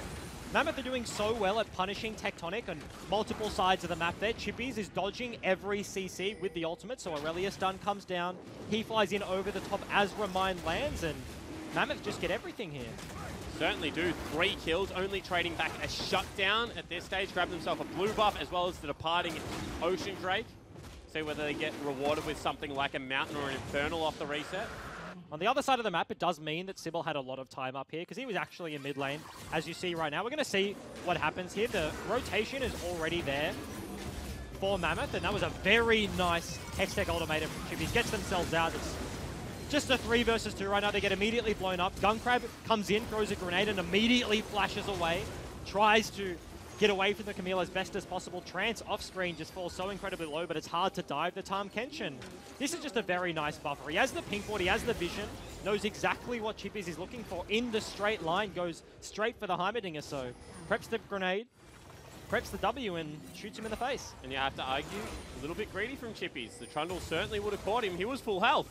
Mammoth are doing so well at punishing Tectonic on multiple sides of the map there. Chippies is dodging every CC with the ultimate, so Aurelius stun comes down. He flies in over the top as Remind lands, and Mammoth just get everything here. Certainly do. 3 kills, only trading back a shutdown at this stage. Grab themselves a blue buff as well as the departing Ocean Drake. See whether they get rewarded with something like a Mountain or an Infernal off the reset. On the other side of the map, it does mean that Sybil had a lot of time up here because he was actually in mid lane, as you see right now. We're going to see what happens here. The rotation is already there for Mammoth, and that was a very nice Hextech ultimatum from Chippies. Gets themselves out. It's just a 3 versus 2 right now. They get immediately blown up. Gunkrab comes in, throws a grenade, and immediately flashes away. Tries to get away from the Camille as best as possible. Trance off screen just falls so incredibly low, but it's hard to dive the Tahm Kenshin. This is just a very nice buffer. He has the pink ward, he has the vision, knows exactly what Chippies is looking for in the straight line, goes straight for the Heimerdinger, so preps the grenade, preps the W, and shoots him in the face. And you have to argue, a little bit greedy from Chippies. The Trundle certainly would have caught him. He was full health.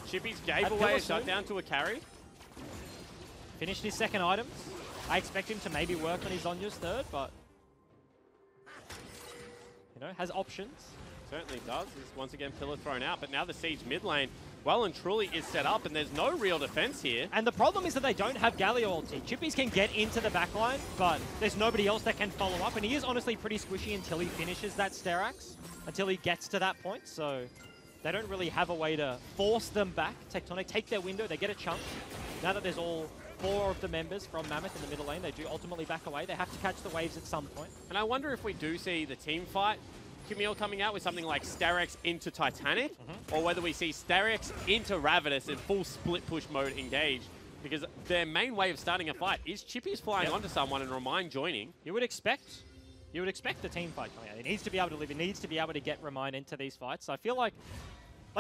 Chippies gave away a shutdown to a carry. Finished his second items. I expect him to maybe work on his Zonya's third, but you know, has options. Certainly does. There's once again pillar thrown out, but now the siege mid lane well and truly is set up, and there's no real defense here. And the problem is that they don't have Galio ulti. Chippies can get into the backline, but there's nobody else that can follow up, and he is honestly pretty squishy until he finishes that Sterax, until he gets to that point, so they don't really have a way to force them back. Tectonic take their window, they get a chunk. Now that there's all 4 of the members from Mammoth in the middle lane, they do ultimately back away. They have to catch the waves at some point. And I wonder if we do see the team fight, Camille coming out with something like Sterax into Titanic, or whether we see Sterax into Ravenous in full split push mode engaged, because their main way of starting a fight is Chippies flying onto someone and Remind joining. You would expect the team fight coming out. It needs to be able to live. It needs to be able to get Remind into these fights. So I feel like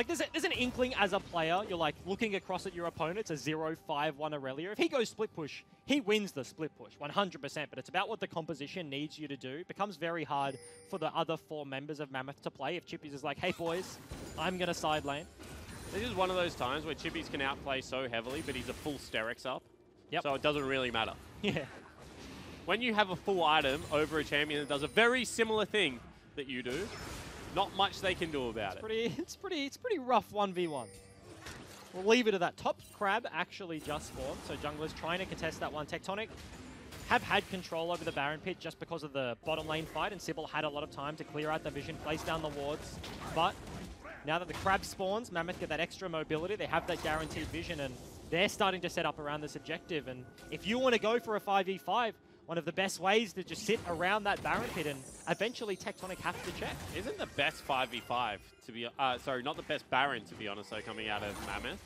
there's an inkling as a player. You're like looking across at your opponent. It's a 0-5-1 Aurelia. If he goes split push, he wins the split push 100%. But it's about what the composition needs you to do. It becomes very hard for the other 4 members of Mammoth to play. If Chippies is like, hey boys, I'm going to side lane. This is one of those times where Chippies can outplay so heavily, but he's a full Sterax up. Yep. So it doesn't really matter. Yeah. When you have a full item over a champion that does a very similar thing that you do, not much they can do about it. It's pretty rough 1v1. We'll leave it at that. Top Crab actually just spawned, so Jungler's trying to contest that one. Tectonic have had control over the Baron pit just because of the bottom lane fight, and Sybil had a lot of time to clear out the vision, place down the wards. But now that the Crab spawns, Mammoth get that extra mobility. They have that guaranteed vision, and they're starting to set up around this objective. And if you want to go for a 5v5, one of the best ways to just sit around that Baron pit, and eventually Tectonic have to check. Isn't the best 5v5 to be, sorry, not the best Baron to be honest, though, coming out of Mammoth.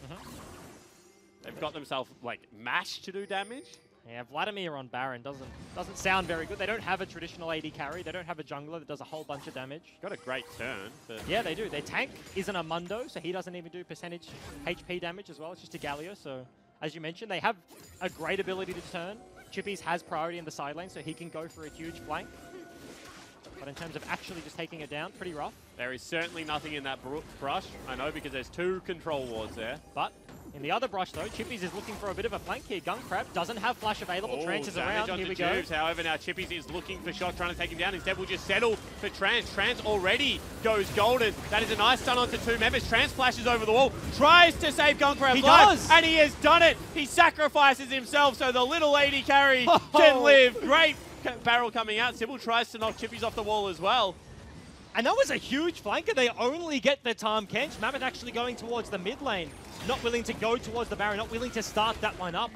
They've got themselves like Mash to do damage. Yeah, Vladimir on Baron doesn't sound very good. They don't have a traditional AD carry. They don't have a jungler that does a whole bunch of damage. Got a great turn. But yeah, they do. Their tank isn't a Mundo, so he doesn't even do percentage HP damage as well. It's just a Galio. So as you mentioned, they have a great ability to turn. Chippies has priority in the side lane, so he can go for a huge flank. But in terms of actually just taking it down, pretty rough. There is certainly nothing in that brush. I know, because there's 2 control wards there. But in the other brush, though, Chippies is looking for a bit of a flank here. Gunkrab doesn't have flash available. Trance is around. Here we go. However, now Chippies is looking for Shock, trying to take him down. Instead, we'll just settle for Trance. Trance already goes golden. That is a nice stun onto 2 members. Trance flashes over the wall, tries to save Gunkrab's life, and he has done it. He sacrifices himself so the little AD carry can live. Great barrel coming out. Sybil tries to knock Chippies off the wall as well. And that was a huge flanker. They only get the Tahm Kench. Mammoth actually going towards the mid lane. Not willing to go towards the Baron, not willing to start that one up.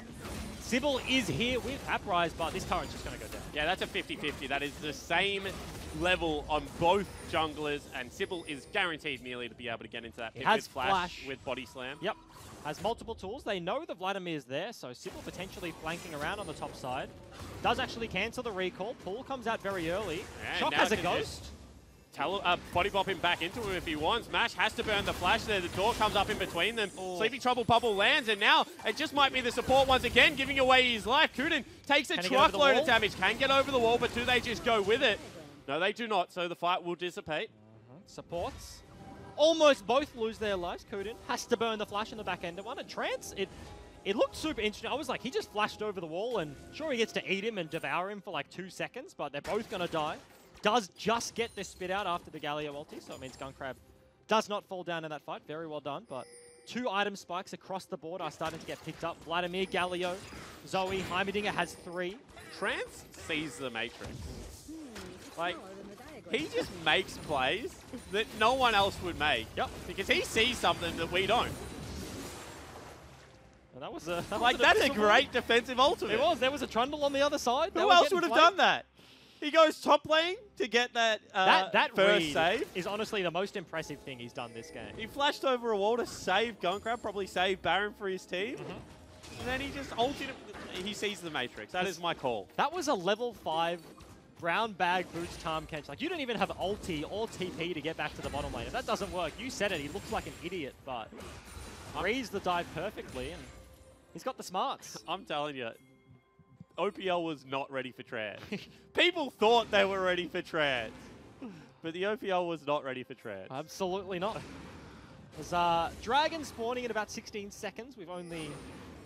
Sybil is here with Uprise, but this turret's just going to go down. Yeah, that's a 50-50. That is the same level on both junglers, and Sybil is guaranteed nearly to be able to get into that pit with flash with body slam. Yep. Has multiple tools. They know the Vladimir's there, so Sybil potentially flanking around on the top side. Does actually cancel the recall. Pool comes out very early. And Shock has a ghost. Body bop him back into him if he wants. Mash has to burn the flash there. The door comes up in between them. Sleepy Trouble Bubble lands, and now it just might be the support once again, giving away his life. Kuden takes a truckload of damage. Can get over the wall, but do they just go with it? No, they do not, so the fight will dissipate. Supports. Almost both lose their lives. Kuden has to burn the flash in the back end of one. And Trance, it looked super interesting. I was like, he just flashed over the wall, and sure, he gets to eat him and devour him for like 2 seconds, but they're both going to die. Does just get the spit out after the Galio ulti, so it means Gunkrab does not fall down in that fight. Very well done, but 2 item spikes across the board are starting to get picked up. Vladimir, Galio, Zoe, Heimerdinger has 3. Trance sees the Matrix. Like, he just makes plays that no one else would make. Yep. Because he sees something that we don't. And that was a that's a great defensive ultimate. It was. There was a Trundle on the other side. Who else would have done that? He goes top lane to get that, that first read save. is honestly the most impressive thing he's done this game. He flashed over a wall to save Gunkrab, probably save Baron for his team. And then he just ulted it. He sees the Matrix. That is my call. That was a level 5 brown bag boots Tahm Kench. Like, you don't even have ulti or TP to get back to the bottom lane. If that doesn't work, you said it, he looks like an idiot, but reads the dive perfectly, and he's got the smarts. I'm telling you, OPL was not ready for trans. People thought they were ready for trans, but the OPL was not ready for trans. Absolutely not. There's Dragon spawning in about 16 seconds. We've only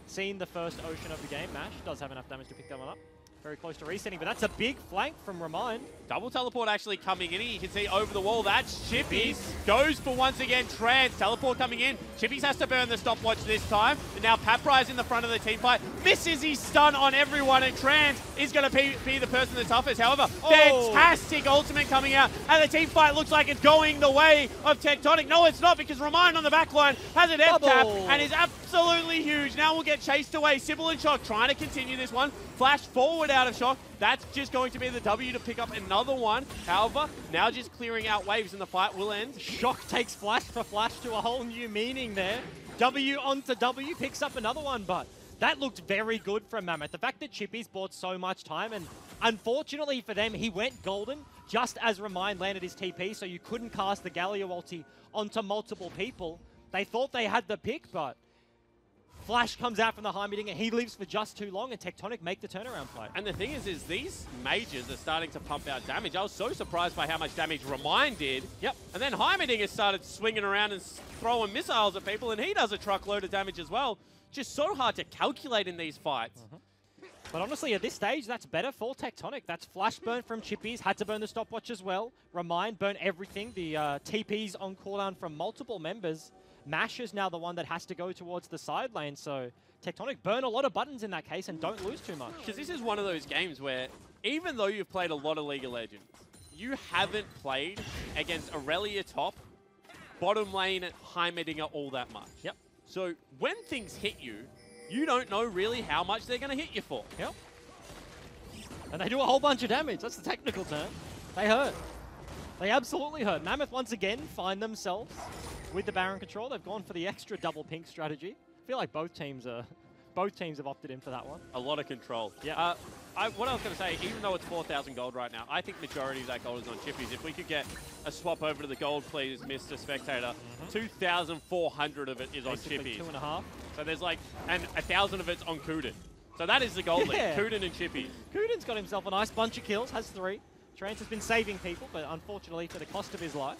seen the first Ocean of the game. Mash does have enough damage to pick that one up. Very close to resetting, but that's a big flank from Remind. Double teleport actually coming in. You can see over the wall. That's Chippies. Goes for once again Trans. Teleport coming in. Chippies has to burn the stopwatch this time. And now Paprise in the front of the team fight. Misses his stun on everyone, and Trans is going to be the person the toughest. However, fantastic ultimate coming out. And the team fight looks like it's going the way of Tectonic. No, it's not, because Remind on the back line has an F-tap and is absolutely huge. Now we'll get chased away. Sybil and Shock trying to continue this one. Flash forward out of Shock. That's just going to be the W to pick up another one. However, now just clearing out waves and the fight will end. Shock takes Flash for Flash to a whole new meaning there. W onto W picks up another one, but that looked very good from Mammoth. The fact that Chippies bought so much time, and unfortunately for them, he went golden just as Remind landed his TP, so you couldn't cast the Galio ulti onto multiple people. They thought they had the pick, but Flash comes out from the high meeting and he lives for just too long, and Tectonic make the turnaround play. And the thing is these mages are starting to pump out damage. I was so surprised by how much damage Remind did. Yep. And then Heimerdinger started swinging around and throwing missiles at people, and he does a truckload of damage as well. Just so hard to calculate in these fights. But honestly, at this stage, that's better for Tectonic. That's Flash burn from Chippies, had to burn the stopwatch as well. Remind, burn everything. The TPs on cooldown from multiple members. Mash is now the one that has to go towards the side lane, so Tectonic burn a lot of buttons in that case and don't lose too much. Because this is one of those games where, even though you've played a lot of League of Legends, you haven't played against Aurelia top, bottom lane Heimerdinger all that much. Yep. So when things hit you, you don't know really how much they're going to hit you for. Yep. And they do a whole bunch of damage. That's the technical term. They hurt. They absolutely hurt. Mammoth once again find themselves with the Baron control. They've gone for the extra double pink strategy. I feel like both teams have opted in for that one. A lot of control. Yeah. What I was going to say, even though it's 4,000 gold right now, I think majority of that gold is on Chippies. If we could get a swap over to the gold, please, Mr. Spectator, 2,400 of it is basically on Chippies. 2.5. So there's like, and 1,000 of it's on Kuden. So that is the gold league, Kuden and Chippies. Kuden's got himself a nice bunch of kills, has 3. Trance has been saving people, but unfortunately for the cost of his life.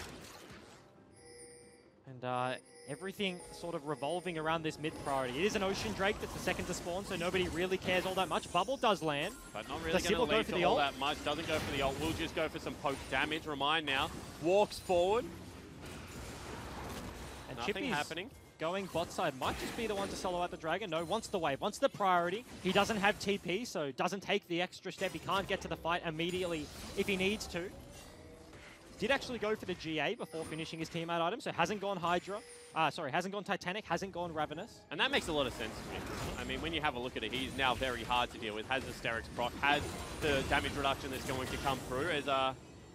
And everything sort of revolving around this mid priority. It is an Ocean Drake that's the second to spawn, so nobody really cares all that much. Bubble does land. But not really going to lead to all that much. Doesn't go for the ult. We'll just go for some poke damage. Remind now. Walks forward. And Nothing happening. Going bot side might just be the one to solo out the Dragon. No, wants the wave, wants the priority. He doesn't have TP, so doesn't take the extra step. He can't get to the fight immediately if he needs to. Did actually go for the GA before finishing his teammate item, so hasn't gone Hydra. Hasn't gone Titanic, hasn't gone Ravenous. And that makes a lot of sense to me. I mean, when you have a look at it, he's now very hard to deal with. Has the Sterix proc, has the damage reduction that's going to come through.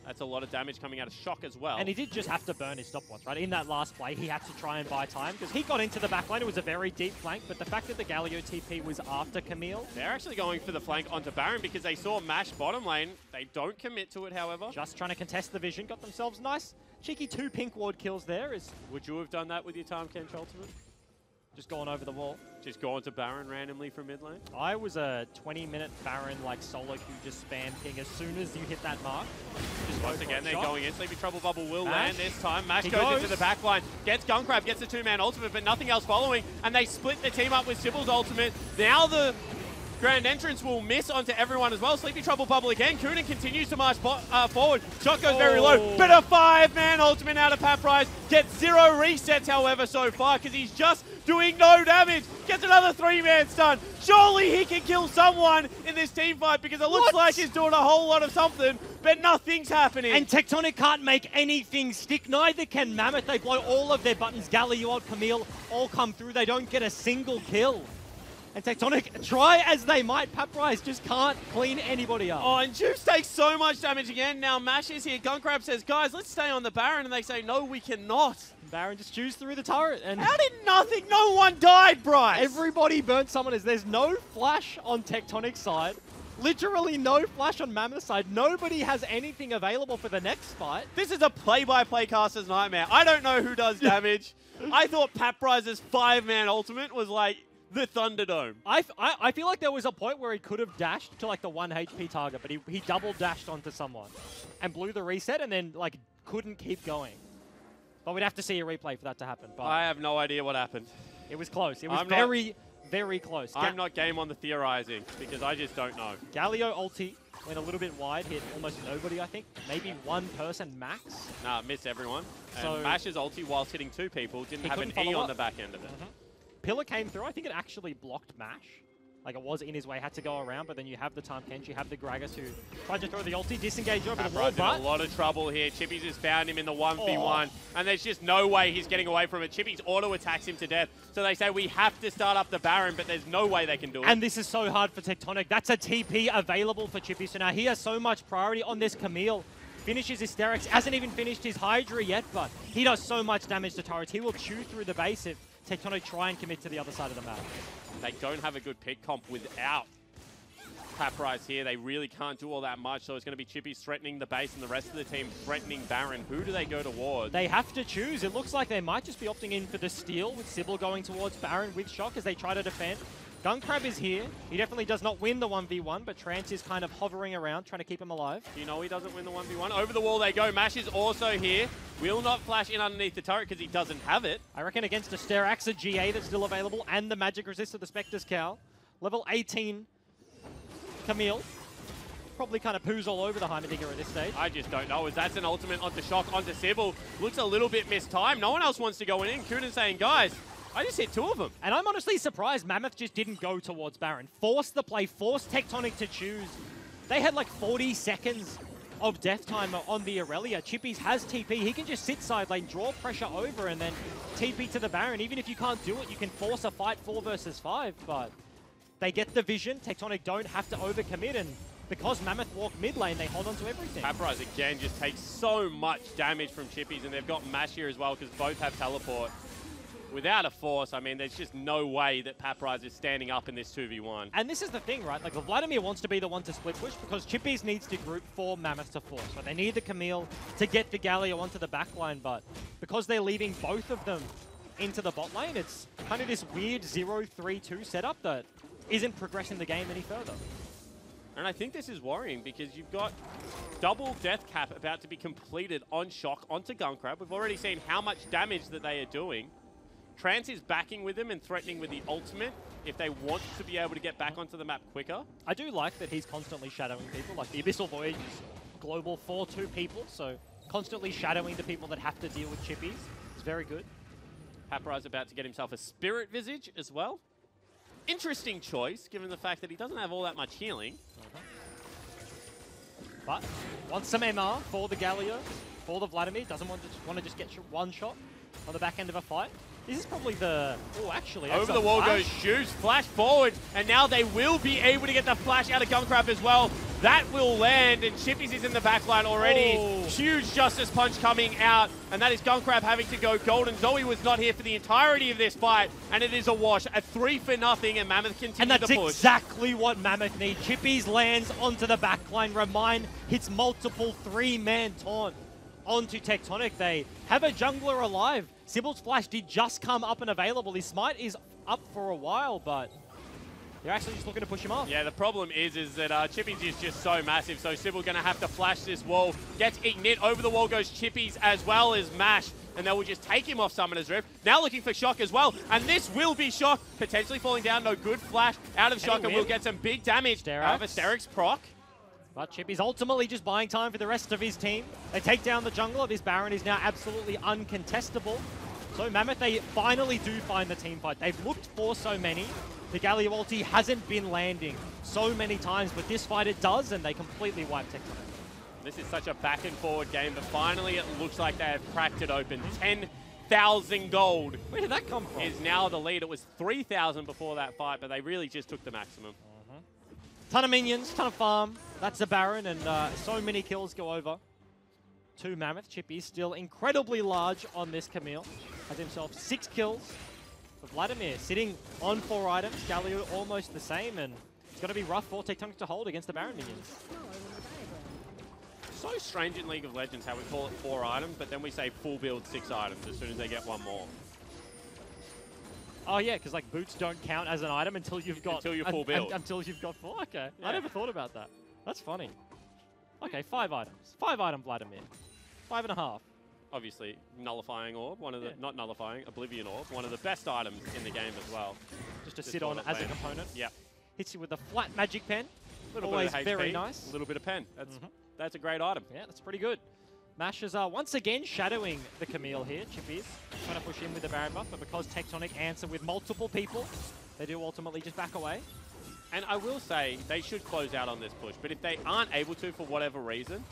That's a lot of damage coming out of Shock as well. And he did just have to burn his stopwatch, right? In that last play, he had to try and buy time because he got into the back lane. It was a very deep flank, but the fact that the Galio TP was after Camille. They're actually going for the flank onto Baron because they saw Mash bottom lane. They don't commit to it, however. Just trying to contest the vision. Got themselves nice, cheeky 2 pink ward kills there. Would you have done that with your Tahm Kench ultimate? Just going over the wall. Just going to Baron randomly from mid lane? I was a 20-minute Baron like solo queue, just spam ping as soon as you hit that mark. Just once again, they're going in. Sleepy Trouble Bubble will Mash. land this time. Mash goes into the back line, gets Gunkrab, gets a 2-man ultimate, but nothing else following. And they split the team up with Sybil's ultimate. Now the Grand Entrance will miss onto everyone as well. Sleepy Trouble Bubble again. Kunin continues to march forward. Shot goes very low, but a 5-man ultimate out of Paprise. Gets 0 resets, however, so far, because he's just doing no damage. Gets another 3-man stun. Surely he can kill someone in this team fight because it looks like he's doing a whole lot of something, but nothing's happening. And Tectonic can't make anything stick. Neither can Mammoth. They blow all of their buttons. Galio, Camille all come through. They don't get a single kill. And Tectonic, try as they might, Paprise just can't clean anybody up. Oh, and Juice takes so much damage again. Now Mash is here. Gunkrab says, guys, let's stay on the Baron. And they say, no, we cannot. Baron just chews through the turret. And how did nothing? No one died, Bryce. Everybody burnt summoners. There's no flash on Tectonic's side. Literally no flash on Mammoth's side. Nobody has anything available for the next fight. This is a play-by-play caster's nightmare. I don't know who does damage. I thought Paprise's 5-man ultimate was like the Thunderdome. I feel like there was a point where he could have dashed to like the 1 HP target, but he double dashed onto someone and blew the reset and then like couldn't keep going. But we'd have to see a replay for that to happen. But I have no idea what happened. It was close. It was very close. I'm not game on the theorizing because I just don't know. Galio ulti went a little bit wide, hit almost nobody, I think. Maybe one person max. Nah, missed everyone. So and Mash's ulti, whilst hitting 2 people, didn't have an E on the back end of it. Pillar came through. I think it actually blocked Mash. Like, it was in his way, had to go around, but then you have the Tahm Kench, you have the Gragas who tried to throw the ulti, disengage over the wall, but... in a lot of trouble here. Chippies has found him in the 1v1, and there's just no way he's getting away from it. Chippies auto-attacks him to death, so they say we have to start up the Baron, but there's no way they can do it. And this is so hard for Tectonic. That's a TP available for Chippy, so now he has so much priority on this Camille. Finishes Hysterics, hasn't even finished his Hydra yet, but he does so much damage to turrets. He will chew through the base if Tectonic try and commit to the other side of the map. They don't have a good pick comp without Paprise here. They really can't do all that much, so it's going to be Chippies threatening the base and the rest of the team threatening Baron. Who do they go towards? They have to choose. It looks like they might just be opting in for the steal with Sybil going towards Baron with Shock as they try to defend. Gunkrab is here. He definitely does not win the 1v1, but Trance is kind of hovering around, trying to keep him alive. You know he doesn't win the 1v1. Over the wall they go. Mash is also here. Will not flash in underneath the turret because he doesn't have it. I reckon against a Sterax, a GA that's still available, and the magic resist of the Spectre's Cowl. Level 18 Camille. Probably kind of poos all over the Heimerdinger at this stage. I just don't know, as that's an ultimate onto Shock, onto Sybil. Looks a little bit mistimed. No one else wants to go in. Kunin saying, guys, I just hit 2 of them. And I'm honestly surprised Mammoth just didn't go towards Baron. Forced the play, forced Tectonic to choose. They had like 40 seconds of death time on the Aurelia. Chippies has TP. He can just sit side lane, draw pressure over, and then TP to the Baron. Even if you can't do it, you can force a fight 4 versus 5, but they get the vision. Tectonic don't have to overcommit, and because Mammoth walk mid lane, they hold on to everything. Paprise again just takes so much damage from Chippies, and they've got Mash here as well because both have teleport. Without a force, I mean, there's just no way that Paprise is standing up in this 2v1. And this is the thing, right? Like, Vladimir wants to be the one to split push because Chippies needs to group for Mammoth to force. Right? They need the Camille to get the Galio onto the backline, but because they're leaving both of them into the bot lane, it's kind of this weird 0-3-2 setup that isn't progressing the game any further. And I think this is worrying because you've got double death cap about to be completed on Shock onto Gunkrab. We've already seen how much damage that they are doing. Trance is backing with them and threatening with the ultimate if they want to be able to get back onto the map quicker. I do like that he's constantly shadowing people. Like the Abyssal Voyage is global for 2 people, so constantly shadowing the people that have to deal with Chippies is very good. Paprise about to get himself a Spirit Visage as well. Interesting choice, given the fact that he doesn't have all that much healing. But wants some MR for the Galio, for the Vladimir. Doesn't want to just get one shot on the back end of a fight. This is probably the... Oh, actually... Over the wall goes Shoes, flash forward, and now they will be able to get the flash out of Gunkrab as well. That will land, and Chippies is in the backline already. Oh. Huge Justice Punch coming out, and that is Gunkrab having to go golden. Zoe was not here for the entirety of this fight, and it is a wash. A 3-0, and Mammoth continues and that's to push. Exactly what Mammoth need. Chippies lands onto the backline. Remind hits multiple 3-man taunt onto Tectonic. They have a jungler alive. Sybil's flash did just come up and available. His smite is up for a while, but they're actually just looking to push him off. Yeah, the problem is that Chippies is just so massive, so Sybil going to have to flash this wall. Gets Ignite. Over the wall goes Chippies as well as Mash, and they will just take him off Summoner's Rift. Now looking for Shock as well, and this will be Shock. Potentially falling down. No good flash out of Shock, and we'll get some big damage out of a Sterix proc. But Chippies ultimately just buying time for the rest of his team. They take down the jungler. This Baron is now absolutely uncontestable. So Mammoth, they finally do find the team fight. They've looked for so many. The Galio ulti hasn't been landing so many times, but this fight it does, and they completely wipe Tectonic. This is such a back and forward game, but finally it looks like they have cracked it open. 10 4,000 gold. Where did that come from? Is now the lead. It was 3,000 before that fight, but they really just took the maximum. Ton of minions, ton of farm. That's the Baron, and so many kills go over to Mammoth. Chippy still incredibly large on this Camille. Has himself 6 kills. For Vladimir sitting on 4 items. Galio almost the same, and it's going to be rough for Tectonic to hold against the Baron minions. So strange in League of Legends how we call it 4 items, but then we say full build 6 items as soon as they get one more. Oh yeah, because like boots don't count as an item until you've got until you're full build. Until you've got 4. Okay, Yeah. I never thought about that. That's funny. Okay, 5 items. 5 item Vladimir. 5.5. Obviously, nullifying orb, one of the not nullifying, oblivion orb, one of the best items in the game as well. Just to sit on as a component. Yeah. Hits you with a flat magic pen. Little Always bit of HP, very nice. A little bit of pen. That's a great item. Yeah, that's pretty good. Mash is once again shadowing the Camille here. Chippy's trying to push in with the Baron buff, but because Tectonic answer with multiple people, they do ultimately just back away. And I will say, they should close out on this push, but if they aren't able to for whatever reason,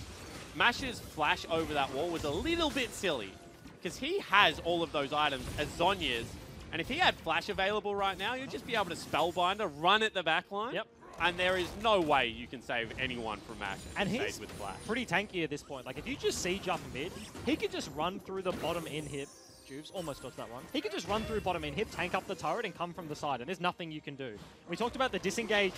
Mash's flash over that wall was a little bit silly, because he has all of those items as Zonya's, and if he had flash available right now, you'd just be able to Spellbinder, run at the backline. Yep. And there is no way you can save anyone from Mash And if he he's stays with flash. pretty tanky at this point. Like, if you just siege up mid, he could just run through the bottom inhib. Juves almost dodged that one. He could just run through bottom inhib, tank up the turret, and come from the side, and there's nothing you can do. We talked about the disengage.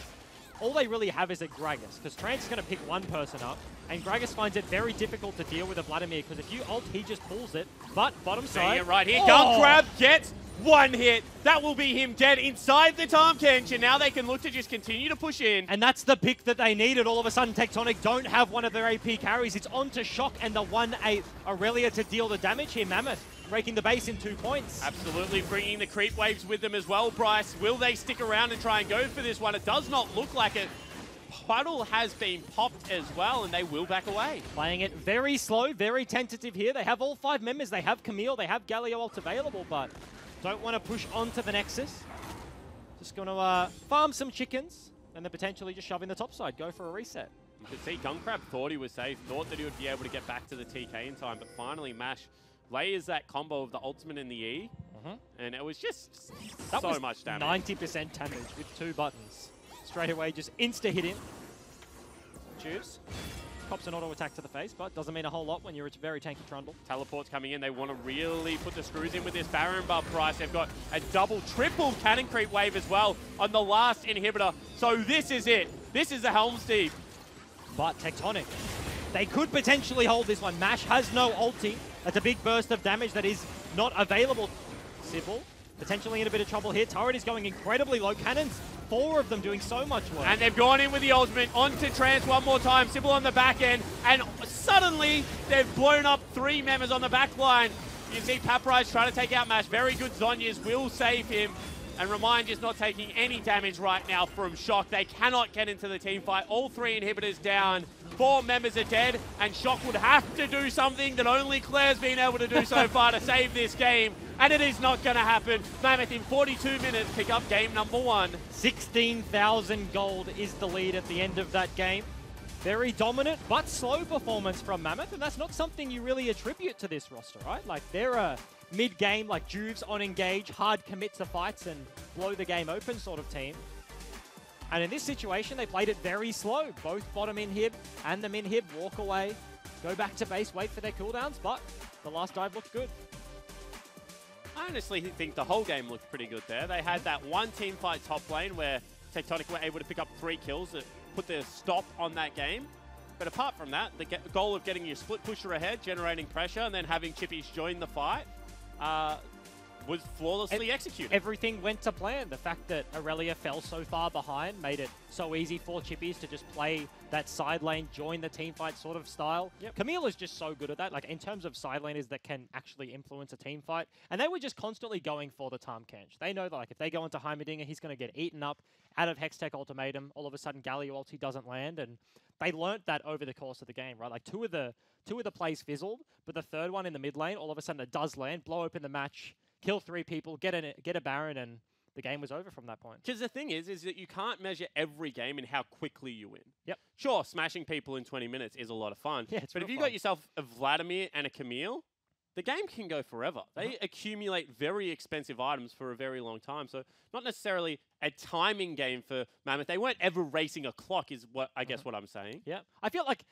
All they really have is a Gragas, because Trance is going to pick one person up, and Gragas finds it very difficult to deal with a Vladimir, because if you ult, he just pulls it. But bottom side... it right here. Gun Crab gets one hit. That will be him dead inside the Tahm Kench, and now they can look to just continue to push in. And that's the pick that they needed. All of a sudden, Tectonic don't have one of their AP carries. It's on to Shock and the 1/8 Aurelia to deal the damage here. Mammoth breaking the base in 2 points. Absolutely, bringing the creep waves with them as well, Bryce. Will they stick around and try and go for this one? It does not look like it. Puddle has been popped as well, and they will back away. Playing it very slow, very tentative here. They have all 5 members. They have Camille, they have Galio ult available, but don't want to push onto the Nexus. Just going to farm some chickens, and then potentially just shove in the top side. Go for a reset. You could see Guncrab thought he was safe, thought that he would be able to get back to the TK in time, but finally Mash layers that combo of the ultimate and the E, and it was just That so was much damage. 90% damage with 2 buttons. Straight away, just insta-hit him. Juice. Pops an auto attack to the face, but doesn't mean a whole lot when you're a very tanky Trundle. Teleport's coming in. They want to really put the screws in with this Baron buff price. They've got a double, triple cannon creep wave as well on the last inhibitor. So this is it. This is the Helm's Deep. But Tectonic, they could potentially hold this one. Mash has no ulti. That's a big burst of damage that is not available. Sybil potentially in a bit of trouble here. Turret is going incredibly low. Cannons, 4 of them doing so much work. And they've gone in with the ultimate onto Trance one more time. Sybil on the back end. And suddenly they've blown up 3 members on the back line. You see Paprise trying to take out Mash. Very good Zonyas will save him. And Remind just not taking any damage right now from Shock. They cannot get into the team fight. All 3 inhibitors down. 4 members are dead. And Shock would have to do something that only Claire's been able to do so far to save this game. And it is not going to happen. Mammoth in 42 minutes pick up game number 1. 16,000 gold is the lead at the end of that game. Very dominant, but slow performance from Mammoth. And that's not something you really attribute to this roster, right? Like, they're a mid-game, like Juves on engage, hard commit to fights and blow the game open sort of team. And in this situation, they played it very slow. Both bottom inhib and the min-hib walk away, go back to base, wait for their cooldowns, but the last dive looked good. I honestly think the whole game looked pretty good there. They had that one team fight top lane where Tectonic were able to pick up 3 kills that put the stop on that game. But apart from that, the goal of getting your split pusher ahead, generating pressure, and then having Chippies join the fight was flawlessly executed. Everything went to plan. The fact that Aurelia fell so far behind made it so easy for Chippies to just play that side lane, join the team fight sort of style. Camille is just so good at that, like in terms of side laners that can actually influence a team fight. And they were just constantly going for the Tahm Kench. They know that like if they go into Heimerdinger, he's going to get eaten up out of Hextech Ultimatum. All of a sudden, Galio ulti doesn't land, and they learnt that over the course of the game, right? Like two of the plays fizzled, but the third one in the mid lane, all of a sudden it does land, blow open the match, kill 3 people, get a Baron, and the game was over from that point. Because the thing is that you can't measure every game in how quickly you win. Yep. Sure, smashing people in 20 minutes is a lot of fun. Yeah, it's but real if you fun. got yourself a Vladimir and a Camille, the game can go forever. They accumulate very expensive items for a very long time. So not necessarily a timing game for Mammoth. They weren't ever racing a clock is what I guess what I'm saying. Yeah. I feel like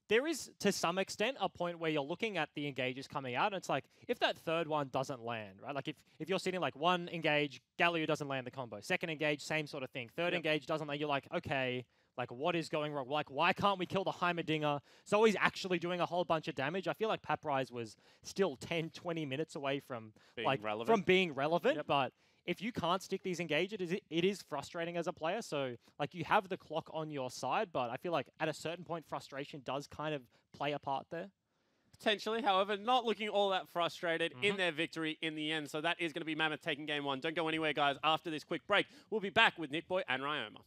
there is, to some extent, a point where you're looking at the engages coming out, and it's like, if that third one doesn't land, right? Like, if you're sitting like one engage, Galio doesn't land the combo. Second engage, same sort of thing. Third engage doesn't land. You're like, okay, like, what is going wrong? Like, why can't we kill the Heimerdinger? Zoe's actually doing a whole bunch of damage. I feel like Paprise was still 10, 20 minutes away from being relevant, but if you can't stick these engages, it is frustrating as a player. So, like, you have the clock on your side, but I feel like at a certain point, frustration does kind of play a part there. Potentially, however, not looking all that frustrated in their victory in the end. So that is going to be Mammoth taking game one. Don't go anywhere, guys. After this quick break, we'll be back with Nick Boy and Ryoma.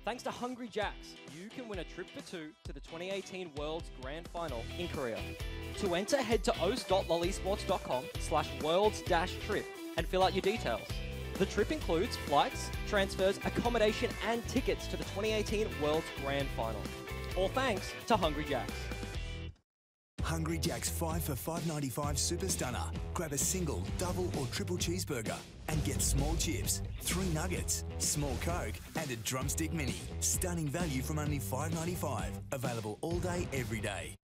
Thanks to Hungry Jacks, you can win a trip for two to the 2018 World's Grand Final in Korea. To enter, head to os.lolliesports.com/worlds-trip and fill out your details. The trip includes flights, transfers, accommodation, and tickets to the 2018 World's Grand Final. All thanks to Hungry Jacks. Hungry Jack's 5 for $5.95 Super Stunner. Grab a single, double or triple cheeseburger and get small chips, 3 nuggets, small Coke and a drumstick mini. Stunning value from only $5.95. Available all day, every day.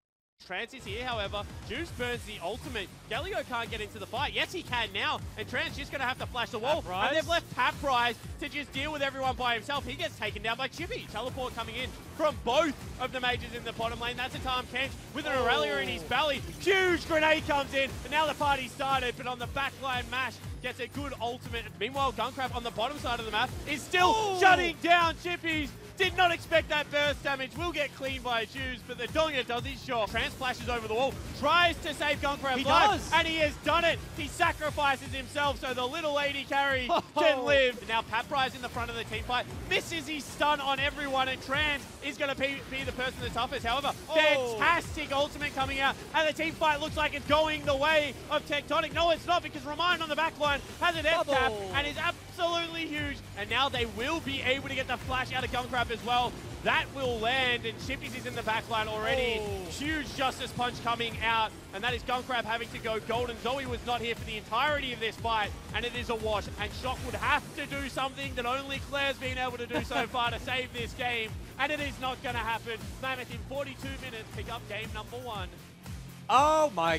Trance is here, however. Juice burns the ultimate. Galio can't get into the fight. Yes, he can now. And Trance just going to have to flash the wall. Paprise. And they've left Paprise to just deal with everyone by himself. He gets taken down by Chippy. Teleport coming in from both of the majors in the bottom lane. That's a Tom Kench with an Aurelia in his belly. Huge grenade comes in. And now the party started. But on the backline, Mash gets a good ultimate. Meanwhile, Gunkrap on the bottom side of the map is still shutting down Chippies. Did not expect that burst damage. Will get cleaned by Juice, but the Donga does his shot. Trance flashes over the wall, tries to save Gunkrap's life, and he has done it. He sacrifices himself so the little lady carry can live. And now Paprise in the front of the team fight. Misses his stun on everyone, and Trance is going to be the person the toughest. However, fantastic ultimate coming out, and the team fight looks like it's going the way of Tectonic. No, it's not, because Remind on the back line has an F-tap and is absolutely huge. And now they will be able to get the flash out of Gunkrap as well. That will land, and Chippies is in the back line already. Huge Justice Punch coming out, and that is Gunkrap having to go golden. Zoe was not here for the entirety of this fight, and it is a wash. And Shock would have to do something that only Claire's been able to do so far to save this game, and it is not going to happen. Mammoth in 42 minutes pick up game number 1. Oh my